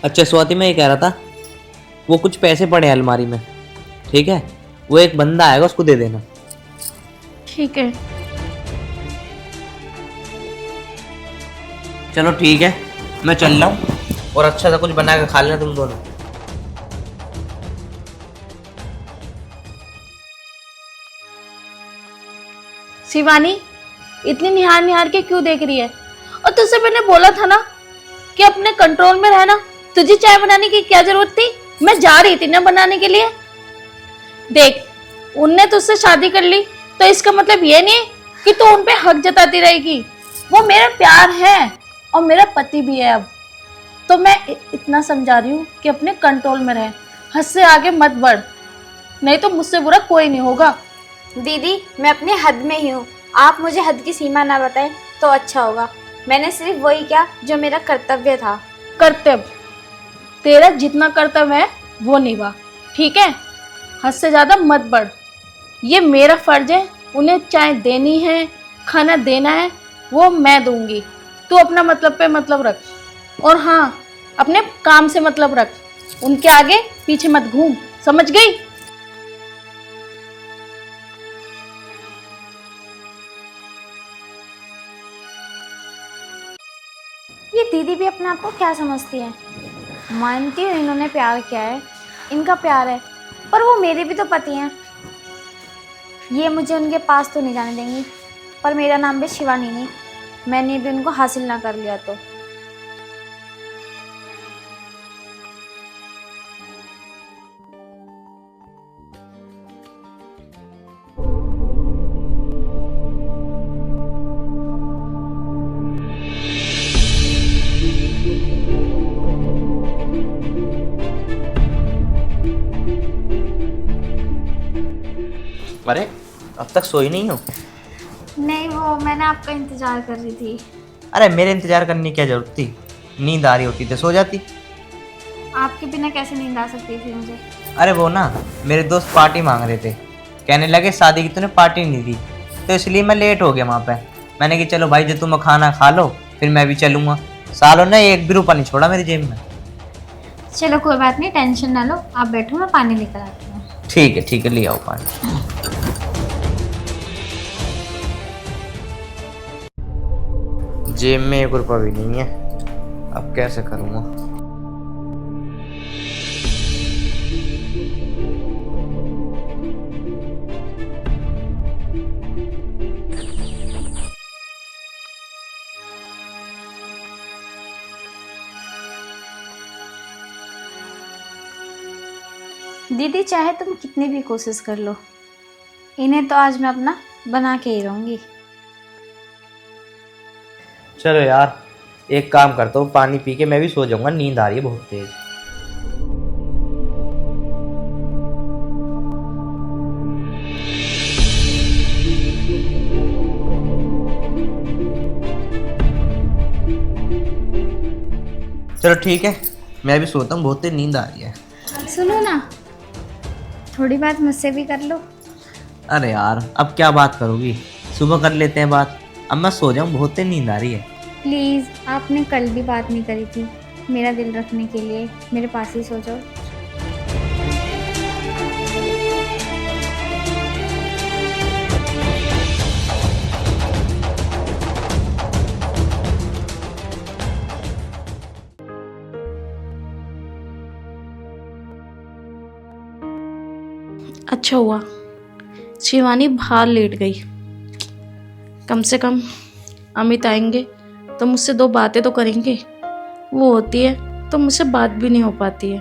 अच्छा स्वाति, मैं ये कह रहा था, वो कुछ पैसे पड़े हैं अलमारी में, ठीक है? वो एक बंदा आएगा, उसको दे देना। ठीक है। चलो ठीक है, मैं चल रहा हूँ, और अच्छा सा कुछ बना के खा लेना तुम दोनों। शिवानी इतनी निहार निहार के क्यों देख रही है? और तुझसे मैंने बोला था ना कि अपने कंट्रोल में रहना। तुझे चाय बनाने की क्या जरूरत थी? मैं जा रही थी ना बनाने के लिए। देख, उनने तुझसे शादी कर ली तो इसका मतलब ये नहीं कि तू उन पे हक जताती रहेगी। वो मेरा प्यार है और मेरा पति भी है। अब तो मैं इतना समझा रही हूँ कि अपने कंट्रोल में रहे, हद से आगे मत बढ़, नहीं तो मुझसे बुरा कोई नहीं होगा। दीदी, मैं अपने हद में ही हूँ, आप मुझे हद की सीमा ना बताएं तो अच्छा होगा। मैंने सिर्फ वही किया जो मेरा कर्तव्य था। कर्तव्य? तेरा जितना कर्तव्य है वो निभा, ठीक है? हद से ज्यादा मत बढ़। ये मेरा फर्ज है, उन्हें चाय देनी है, खाना देना है, वो मैं दूंगी। तू अपना मतलब पे मतलब रख, और हाँ, अपने काम से मतलब रख। उनके आगे पीछे मत घूम, समझ गई? ये दीदी भी अपने आप को क्या समझती है? मानती हूँ इन्होंने प्यार किया है, इनका प्यार है, पर वो मेरे भी तो पति हैं। ये मुझे उनके पास तो नहीं जाने देंगी, पर मेरा नाम भी शिवानी नहीं। मैंने भी उनको हासिल ना कर लिया तो। अरे अब तक सोई नहीं हो? नहीं, वो मैंने आपका इंतजार कर रही थी। अरे मेरे इंतजार करने की क्या जरूरत थी? नींद आ रही होती तो सो जाती। आपके बिना कैसे नींद आ सकती थी मुझे? अरे वो ना, मेरे दोस्त पार्टी मांग रहे थे, कहने लगे शादी की तूने पार्टी नहीं दी, तो इसलिए मैं लेट हो गया वहाँ पे। मैंने कहा चलो भाई, जो तुम खाना खा लो, फिर मैं भी चलूँगा। सालों ने एक भी रुपया नहीं छोड़ा मेरी जेब में। चलो कोई बात नहीं, टेंशन ना लो, आप बैठो, मैं पानी लेकर आती हूँ। ठीक है, ले आओ पानी। जेब में एक रुपया भी नहीं है, अब कैसे करूँगा? दीदी, चाहे तुम कितनी भी कोशिश कर लो, इन्हें तो आज मैं अपना बना के ही रहूंगी। चलो यार, एक काम करता हूँ, पानी पी के मैं भी सो जाऊंगा, नींद आ रही है बहुत तेज। चलो ठीक है, मैं भी सोता हूँ, बहुत तेज नींद आ रही है। सुनो ना, थोड़ी बात मुझसे भी कर लो। अरे यार, अब क्या बात करोगी? सुबह कर लेते हैं बात, अब मैं सो जाऊँ, बहुत तेज नींद आ रही है। प्लीज़, आपने कल भी बात नहीं करी थी, मेरा दिल रखने के लिए मेरे पास ही सो जाओ। अच्छा हुआ शिवानी बाहर लेट गई। कम से कम अमित आएंगे तो मुझसे दो बातें तो करेंगे। वो होती है तो मुझसे बात भी नहीं हो पाती है।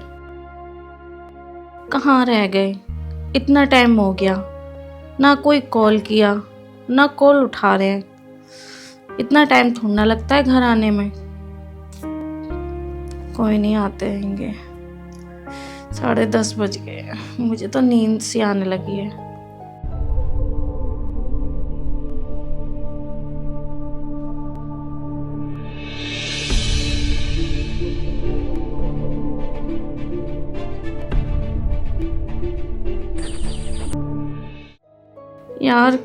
कहाँ रह गए? इतना टाइम हो गया, ना कोई कॉल किया, ना कॉल उठा रहे हैं। इतना टाइम थोड़ा ना लगता है घर आने में। कोई नहीं आते रहेंगे। 10:30 बज गए हैं। मुझे तो नींद सी आने लगी है। यार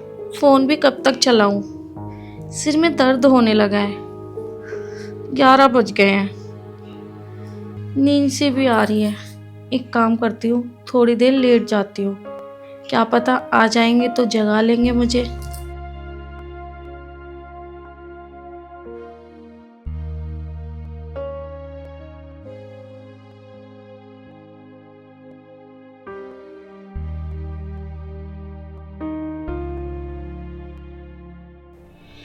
फोन भी कब तक चलाऊं? सिर में दर्द होने लगा है। 11 बज गए हैं। नींद से भी आ रही है। एक काम करती हूँ, थोड़ी देर लेट जाती हूँ। क्या पता आ जाएंगे तो जगा लेंगे मुझे।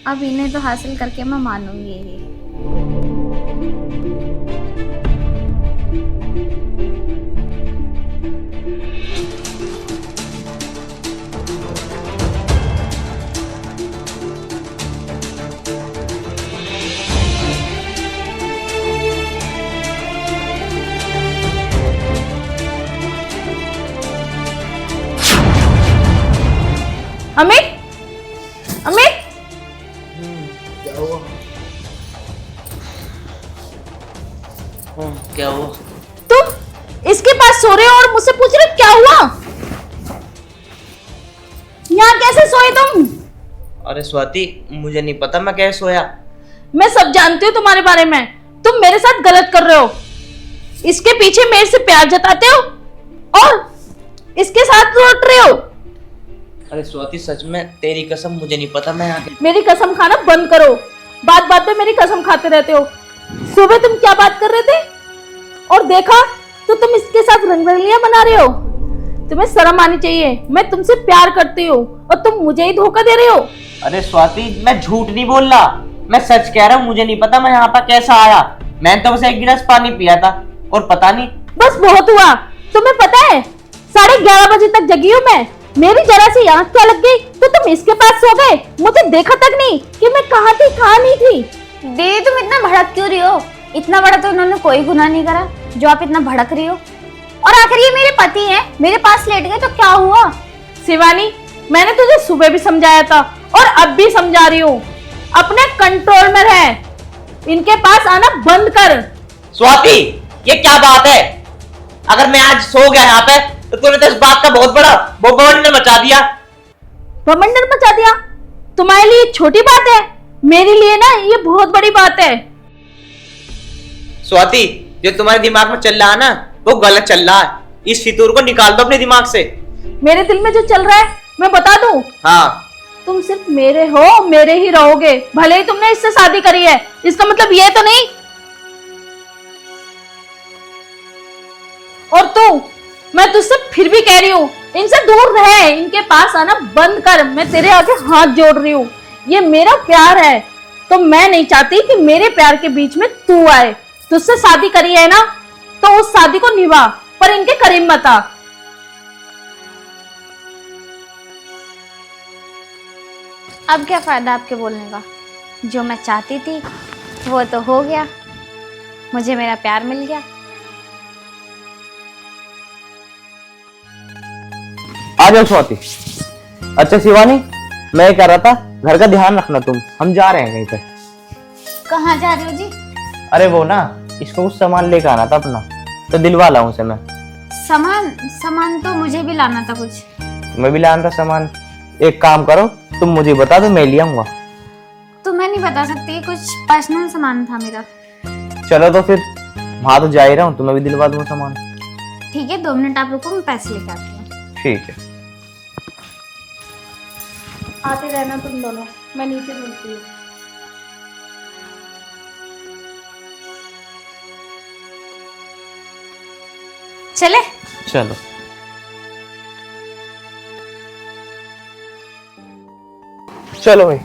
अब इन्हें तो हासिल करके मैं मानूंगी ही। अमित, अमित, क्या हुआ? क्या हुआ? तुम इसके पास सो रहे हो और मुझसे पूछ रहे हो क्या हुआ? यहाँ कैसे सोए तुम? अरे स्वाति, मुझे नहीं पता मैं कैसे सोया। मैं सब जानती हूँ तुम्हारे बारे में। तुम मेरे साथ गलत कर रहे हो। इसके पीछे मेरे से प्यार जताते हो और इसके साथ लौट रहे हो। अरे स्वाति, सच में तेरी कसम मुझे नहीं पता मैं यहाँ मेरी कसम खाना बंद करो। बात बात पे मेरी कसम खाते रहते हो। सुबह तुम क्या बात कर रहे थे और देखा तो तुम इसके साथ रंगरलियां बना रहे हो। तुम्हें शर्म आनी चाहिए। मैं तुमसे प्यार करती हूँ और तुम मुझे ही धोखा दे रहे हो। अरे स्वाति, मैं झूठ नहीं बोल रहा, मैं सच कह रहा हूँ। मुझे नहीं पता मैं यहाँ पर कैसा आया। मैंने तो बस एक गिलास पानी पिया था और पता नहीं। बस बहुत हुआ। तुम्हें पता है 11:30 बजे तक जगी हूँ मैं। मेरी जरा सी आंख क्या लग गई तो तुम इसके पास सो गए। मुझे देखा तक नहीं कि मैं कहाँ थी कहाँ नहीं थी। दीदी तुम इतना भड़क क्यों रही हो? इतना बड़ा तो इन्होंने कोई गुनाह नहीं करा जो आप इतना भड़क रही हो। और आखिर ये मेरे पति हैं, मेरे पास लेट गए तो क्या हुआ? शिवानी, मैंने तुझे सुबह भी समझाया था और अब भी समझा रही हूँ, अपने कंट्रोल में रह। इनके पास आना बंद कर। स्वाति, ये क्या बात है? अगर मैं आज सो गया यहाँ पे तो तूने तो इस बात का बहुत बड़ा बवंडर मचा दिया। बवंडर मचा दिया? तुम्हारे लिए छोटी बात है, मेरे लिए ना ये बहुत बड़ी बात है। स्वाति, जो तुम्हारे दिमाग में चल रहा है ना वो गलत चल रहा है। इस फितूर को निकाल दो अपने दिमाग से। मेरे दिल में जो चल रहा है मैं बता दूं? हाँ। तुम सिर्फ मेरे हो, मेरे ही रहोगे। भले ही तुमने इससे शादी करी है, इसका मतलब ये तो नहीं। और तू, मैं तुझसे फिर भी कह रही हूँ, इनसे दूर रह। इनके पास आना बंद कर। मैं तेरे आगे हाथ जोड़ रही हूँ। ये मेरा प्यार है तो मैं नहीं चाहती कि मेरे प्यार के बीच में तू आए। तुझसे शादी करी है ना तो उस शादी को निभा, पर इनके करीब मत आ। अब क्या फायदा आपके बोलने का? जो मैं चाहती थी वो तो हो गया। मुझे मेरा प्यार मिल गया। आ जाओ स्वाति। अच्छा शिवानी, मैं कह रहा था घर का ध्यान रखना तुम, हम जा रहे हैं कहीं पे। कहाँ जा रहे हो जी? अरे वो ना, इसको कुछ सामान लेकर आना था अपना, तो दिलवा लाऊं उसे मैं। सामान तो मुझे भी लाना था कुछ। मैं भी लाना था सामान। एक काम करो, तुम मुझे बता दो, मैं ले आऊंगा। तो मैं नहीं बता सकती, कुछ पर्सनल सामान था मेरा। चलो तो फिर, वहां तो जा ही रहा हूँ तो मैं भी दिलवा दूंगा सामान। ठीक है, 2 मिनट आप रुको, मैं पैसे लेके आती हूँ। ठीक है। आते रहना तुम दोनों, मैं नीचे मिलती हूँ। चले? चलो। चलो भाई।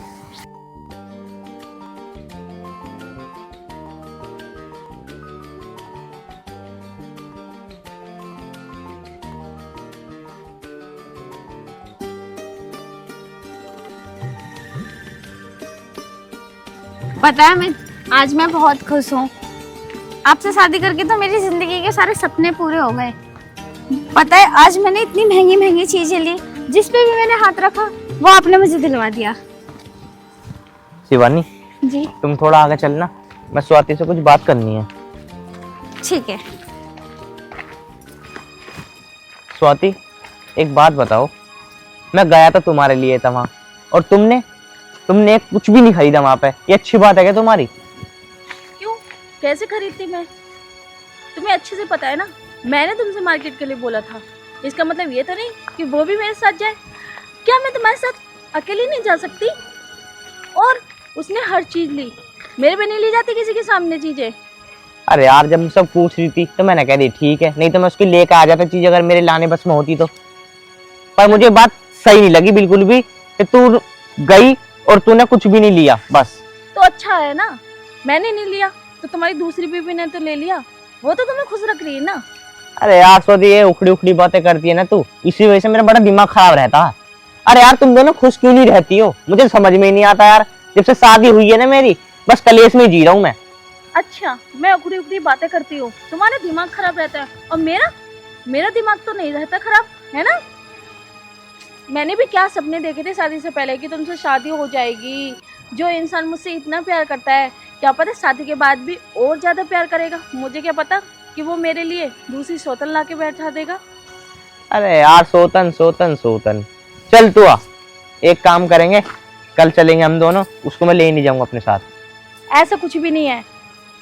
पता है, आज मैं बहुत खुश हूँ। आपसे शादी करके तो मेरी जिंदगी के सारे सपने पूरे हो गए। पता है आज मैंने इतनी महंगी महंगी चीजें ली, जिस पे भी मैंने हाथ रखा वो आपने मुझे दिलवा दिया। शिवानी जी तुम थोड़ा आगे चलना, मैं स्वाति से कुछ बात करनी है। ठीक है। स्वाति एक बात बताओ, मैं गया था तुम्हारे लिए था वहां, और तुमने कुछ भी नहीं खरीदा वहां पे, ये अच्छी बात है क्या तुम्हारी? क्यों, कैसे खरीदती मैं? तुम्हें अच्छे से पता है ना, मैंने तुमसे मार्केट के लिए बोला था। इसका मतलब ये तो नहीं कि वो भी मेरे साथ जाए। क्या मैं तुम्हारे साथ अकेली नहीं जा सकती? और उसने हर चीज ली, मेरे पे नहीं ली जाती किसी के सामने चीजें। अरे यार जब सब पूछ रही थी तो मैंने कह दी ठीक है, नहीं तो मैं उसकी लेकर आ जाता चीज अगर मेरे लाने बस में होती तो। पर मुझे बात सही नहीं लगी बिल्कुल भी कि तू गई और तूने कुछ भी नहीं लिया बस। तो अच्छा है ना, मैंने नहीं लिया तो तुम्हारी दूसरी बीवी ने तो ले लिया, वो तो तुम्हें खुश रख रही है ना। अरे यार स्वाति ये उखड़ी उखड़ी बातें करती है ना तू, इसी वजह से मेरा बड़ा दिमाग खराब रहता है। अरे यार तुम दोनों खुश क्यों नहीं रहती हो, मुझे समझ में ही नहीं आता यार। जब से शादी हुई है ना मेरी, बस कलेश में जी रहा हूँ मैं। अच्छा, मैं उखड़ी उखड़ी बातें करती हूँ, तुम्हारा दिमाग खराब रहता है, और मेरा दिमाग तो नहीं रहता खराब, है ना। मैंने भी क्या सपने देखे थे शादी से पहले कि तुमसे शादी हो जाएगी। जो इंसान मुझसे इतना प्यार करता है, क्या पता शादी के बाद भी और ज्यादा प्यार करेगा। मुझे क्या पता कि वो मेरे लिए दूसरी सौतन ला के बैठा देगा। अरे यार सोतन सोतन सोतन, चल तू आ, एक काम करेंगे, कल चलेंगे हम दोनों, उसको मैं ले नहीं जाऊंगा अपने साथ। ऐसा कुछ भी नहीं है,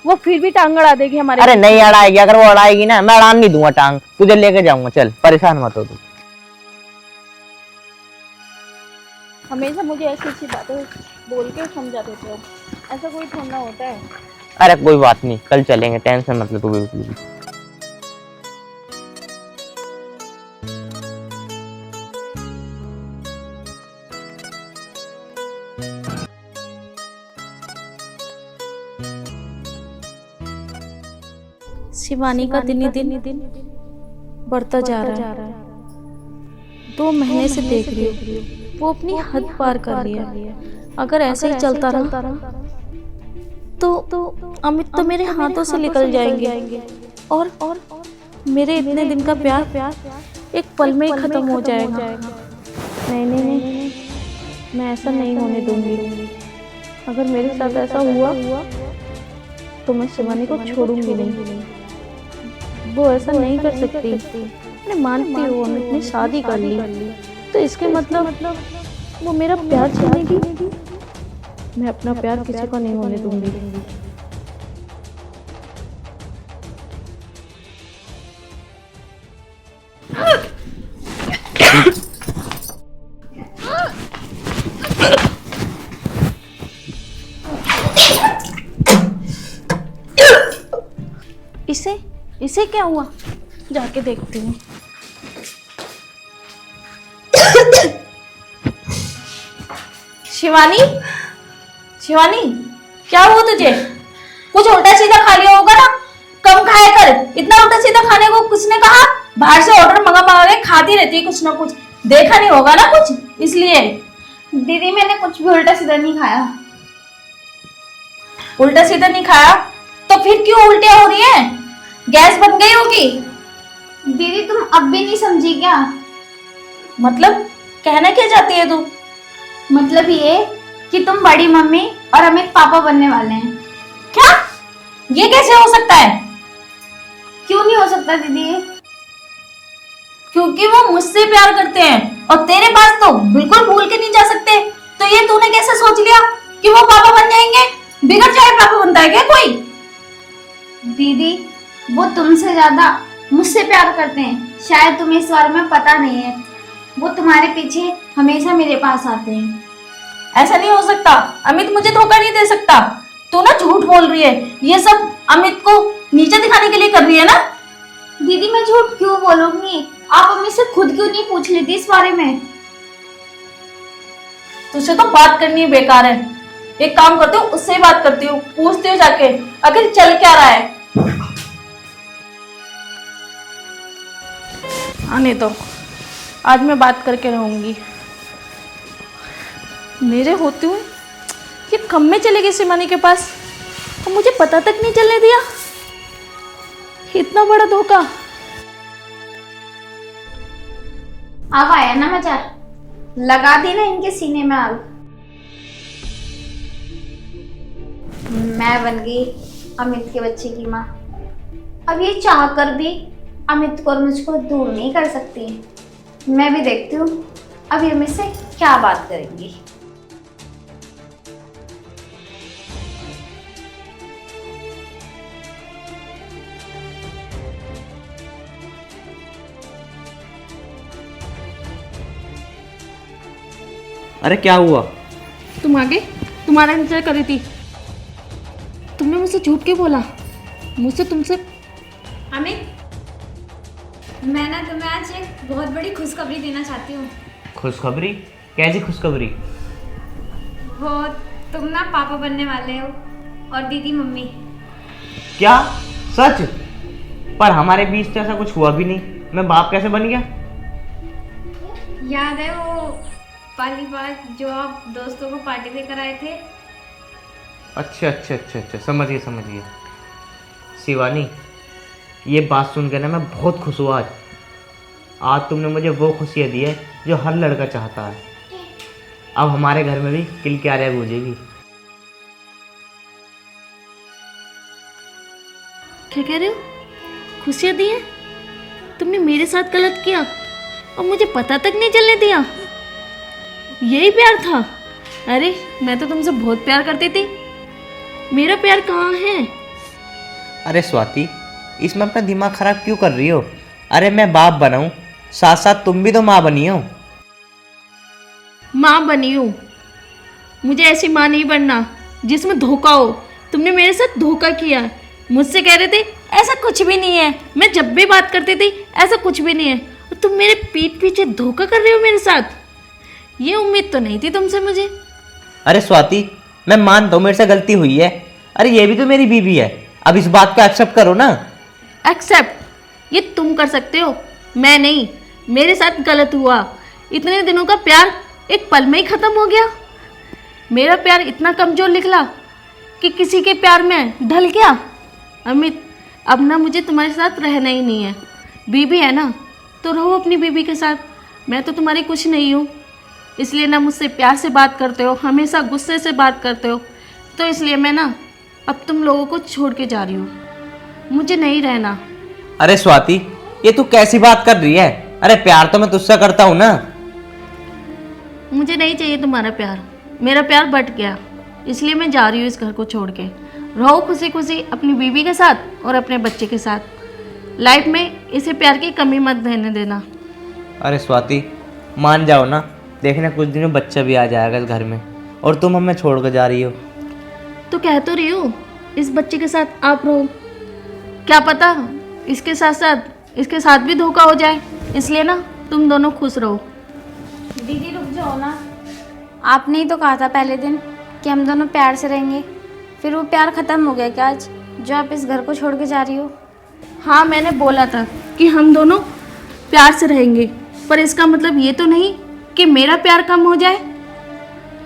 वो फिर भी टांग अड़ा देगी हमारे। अरे नहीं अड़ाएगी, अगर वो अड़ाएगी ना मैं अड़ान नहीं दूंगा टांग, तुझे लेके जाऊंगा, चल परेशान मत हो तू। हमेशा मुझे ऐसी ऐसी बातें बोल के समझा देते हो, ऐसा कोई थोड़ा होता है। अरे कोई बात नहीं, कल चलेंगे, टेंशन मत ले तू बिल्कुल भी। शिवानी का दिन ही दिन बढ़ता जा रहा है। 2 महीने से देख रही हूँ, वो अपनी हद पार कर रही है। अगर ऐसे ही चलता रहा तो अमित तो मेरे हाथों से निकल जाएंगे, और मेरे इतने दिन का प्यार एक पल में ही खत्म हो जाएगा। नहीं, मैं ऐसा नहीं होने दूंगी। अगर मेरे साथ ऐसा हुआ तो मैं शिवानी को छोड़ूंगी नहीं। वो ऐसा नहीं कर सकती। मैं मानती हूँ अमित ने शादी कर ली, तो इसके मतलब वो मेरा प्यार छीनेगी। मैं अपना प्यार किसी को नहीं होने दूंगी। इसे क्या हुआ, जाके देखती हूँ। शिवानी, क्या हुआ तुझे? कुछ उल्टा सीधा खा लिया होगा ना, कम खाया कर। इतना उल्टा सीधा खाने को किसने कहा? बाहर से ऑर्डर मंगा के खाती रहती है कुछ ना कुछ, देखा नहीं होगा ना कुछ, इसलिए। दीदी मैंने कुछ भी उल्टा सीधा नहीं खाया। उल्टा सीधा नहीं खाया तो फिर क्यों उल्टियां हो रही है? गैस बन गई होगी। दीदी तुम अब भी नहीं समझी क्या? मतलब कहना क्या चाहती है तू? मतलब ये कि तुम बड़ी मम्मी और अमित पापा बनने वाले हैं। क्या? ये कैसे हो सकता है? क्यों नहीं हो सकता दीदी? क्योंकि वो मुझसे प्यार करते हैं और तेरे पास तो बिल्कुल भूल के नहीं जा सकते। तो ये तूने कैसे सोच लिया कि वो पापा बन जाएंगे? बिगड़ जाए पापा बनता है क्या कोई? दीदी वो तुमसे ज्यादा मुझसे प्यार करते हैं, शायद तुम्हें इस बारे में पता नहीं है। वो तुम्हारे पीछे हमेशा मेरे पास आते हैं। ऐसा नहीं हो सकता, अमित मुझे धोखा नहीं दे सकता। तू ना झूठ बोल रही है, ये सब अमित को नीचे दिखाने के लिए कर रही है ना। दीदी मैं झूठ क्यों बोलूंगी? आप अम्मी से खुद क्यों नहीं पूछ लेती इस बारे में? तुझसे तो बात करनी बेकार है। एक काम करती हूँ, उससे ही बात करती हूँ, पूछती हूँ जाके आखिर चल क्या रहा है। आने दो, आज मैं बात करके रहूंगी। मेरे होते हुए ये कब में चले गई शिवानी के पास, तो मुझे पता तक नहीं चलने दिया। इतना बड़ा धोखा। अब आया ना मजा, लगा दी ना इनके सीने में आग। मैं बन गई अमित के बच्चे की माँ। अब ये चाह कर भी अमित को और मुझको दूर नहीं कर सकती। मैं भी देखती हूँ अब ये मुझसे क्या बात करेंगी। अरे क्या हुआ? तुम आगे, तुम्हारा इंतजार कर रही थी। तुमने मुझसे झूठ क्यों बोला? मुझसे तुमसे अमित, मैं ना तुम्हें आज एक बहुत बड़ी खुशखबरी देना चाहती हूँ। खुशखबरी? कैसी खुशखबरी? वो तुम ना पापा बनने वाले हो और दीदी मम्मी। क्या सच? पर हमारे बीच तो ऐसा कुछ हुआ भी नहीं, मैं बाप कैसे बन गया? याद है वो पहली बार जो आप दोस्तों को पार्टी देकर आए थे? अच्छा, समझ गया। शिवानी, ये बात सुन के ना मैं बहुत खुश हुआ। आज तुमने मुझे वो खुशियाँ दी है जो हर लड़का चाहता है। अब हमारे घर में भी किलकारियाँ गूंजेगी। क्या कह रहे हो? खुशियाँ दी हैं? तुमने मेरे साथ गलत किया और मुझे पता तक नहीं चलने दिया। यही प्यार था? अरे मैं तो तुमसे बहुत प्यार करती थी। मेरा प्यार कहाँ है? अरे स्वाति, इसमें अपना दिमाग खराब क्यों कर रही हो? अरे मैं बाप बना हूँ, साथ साथ तुम भी तो माँ बनी हो। माँ बनी हूँ, मुझे ऐसी माँ नहीं बनना जिसमें धोखा हो। तुमने मेरे साथ धोखा किया। मुझसे कह रहे थे ऐसा कुछ भी नहीं है, मैं जब भी बात करती थी ऐसा कुछ भी नहीं है, और तुम मेरे पीठ पीछे धोखा कर रहे हो मेरे साथ। ये उम्मीद तो नहीं थी तुमसे मुझे। अरे स्वाति, मैं मानता हूँ मेरे से गलती हुई है। अरे ये भी तो मेरी बीवी है, अब इस बात को एक्सेप्ट करो ना। एक्सेप्ट ये तुम कर सकते हो, मैं नहीं। मेरे साथ गलत हुआ। इतने दिनों का प्यार एक पल में ही खत्म हो गया। मेरा प्यार इतना कमजोर निकला कि किसी के प्यार में ढल गया। अमित, अब ना मुझे तुम्हारे साथ रहना ही नहीं है। बीबी है ना तो रहो अपनी बीबी के साथ। मैं तो तुम्हारी कुछ नहीं हूँ, इसलिए ना मुझसे प्यार से बात करते हो, हमेशा गुस्से से बात करते हो। तो इसलिए मैं ना अब तुम लोगों को छोड़ के जा रही हूँ, मुझे नहीं रहना। अरे स्वाति, ये तू कैसी बात कर रही है? अरे प्यार तो मैं तुझसे करता हूँ ना। मुझे नहीं चाहिए तुम्हारा प्यार, मेरा प्यार बट गया, इसलिए मैं जा रही हूँ इस घर को छोड़ के। रहो खुशी खुशी अपनी बीवी के साथ और अपने बच्चे के साथ। लाइफ में इसे प्यार की कमी मत रहने देना। अरे स्वाति, मान जाओ ना, देखना कुछ दिन में बच्चा भी आ जाएगा इस घर में, और तुम हमें छोड़ कर जा रही हो। तो कह तो रही हो इस बच्चे के साथ आप रहो, क्या पता इसके साथ भी धोखा हो जाए। इसलिए ना तुम दोनों खुश रहो। दीदी रुक जाओ ना, आपने ही तो कहा था पहले दिन कि हम दोनों प्यार से रहेंगे। फिर वो प्यार खत्म हो गया क्या आज, जो आप इस घर को छोड़ के जा रही हो? हाँ, मैंने बोला था कि हम दोनों प्यार से रहेंगे, पर इसका मतलब ये तो नहीं कि मेरा प्यार कम हो जाए।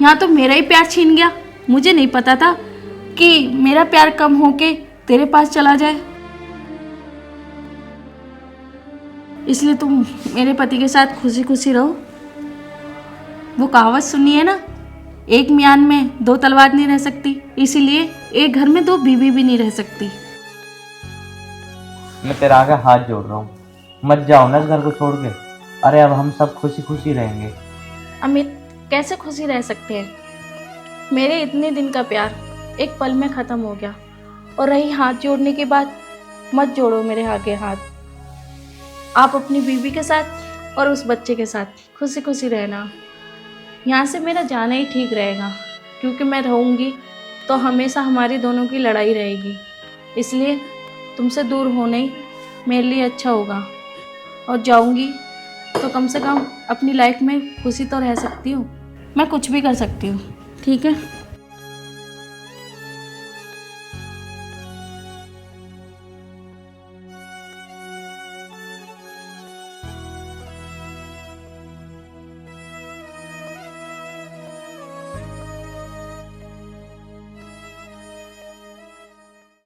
यहाँ तो मेरा ही प्यार छीन गया। मुझे नहीं पता था कि मेरा प्यार कम होके तेरे पास चला जाए। इसलिए तुम मेरे पति के साथ खुशी खुशी रहो। वो कहावत सुनी है ना, एक म्यान में दो तलवार नहीं रह सकती, इसीलिए एक घर में दो बीवी भी नहीं रह सकती। मैं तेरा आगे हाथ जोड़ रहा हूँ, मत जाओ ना इस घर को छोड़ के। अरे अब हम सब खुशी खुशी रहेंगे। अमित, कैसे खुशी रह सकते हैं? मेरे इतने दिन का प्यार एक पल में ख़त्म हो गया। और रही हाथ जोड़ने की बात, मत जोड़ो मेरे आगे हाथ। आप अपनी बीवी के साथ और उस बच्चे के साथ खुशी खुशी रहना। यहाँ से मेरा जाना ही ठीक रहेगा, क्योंकि मैं रहूँगी तो हमेशा हमारी दोनों की लड़ाई रहेगी। इसलिए तुमसे दूर होना ही मेरे लिए अच्छा होगा। और जाऊँगी तो कम से कम अपनी लाइफ में खुशी तो रह सकती हूँ। मैं कुछ भी कर सकती हूँ, ठीक है?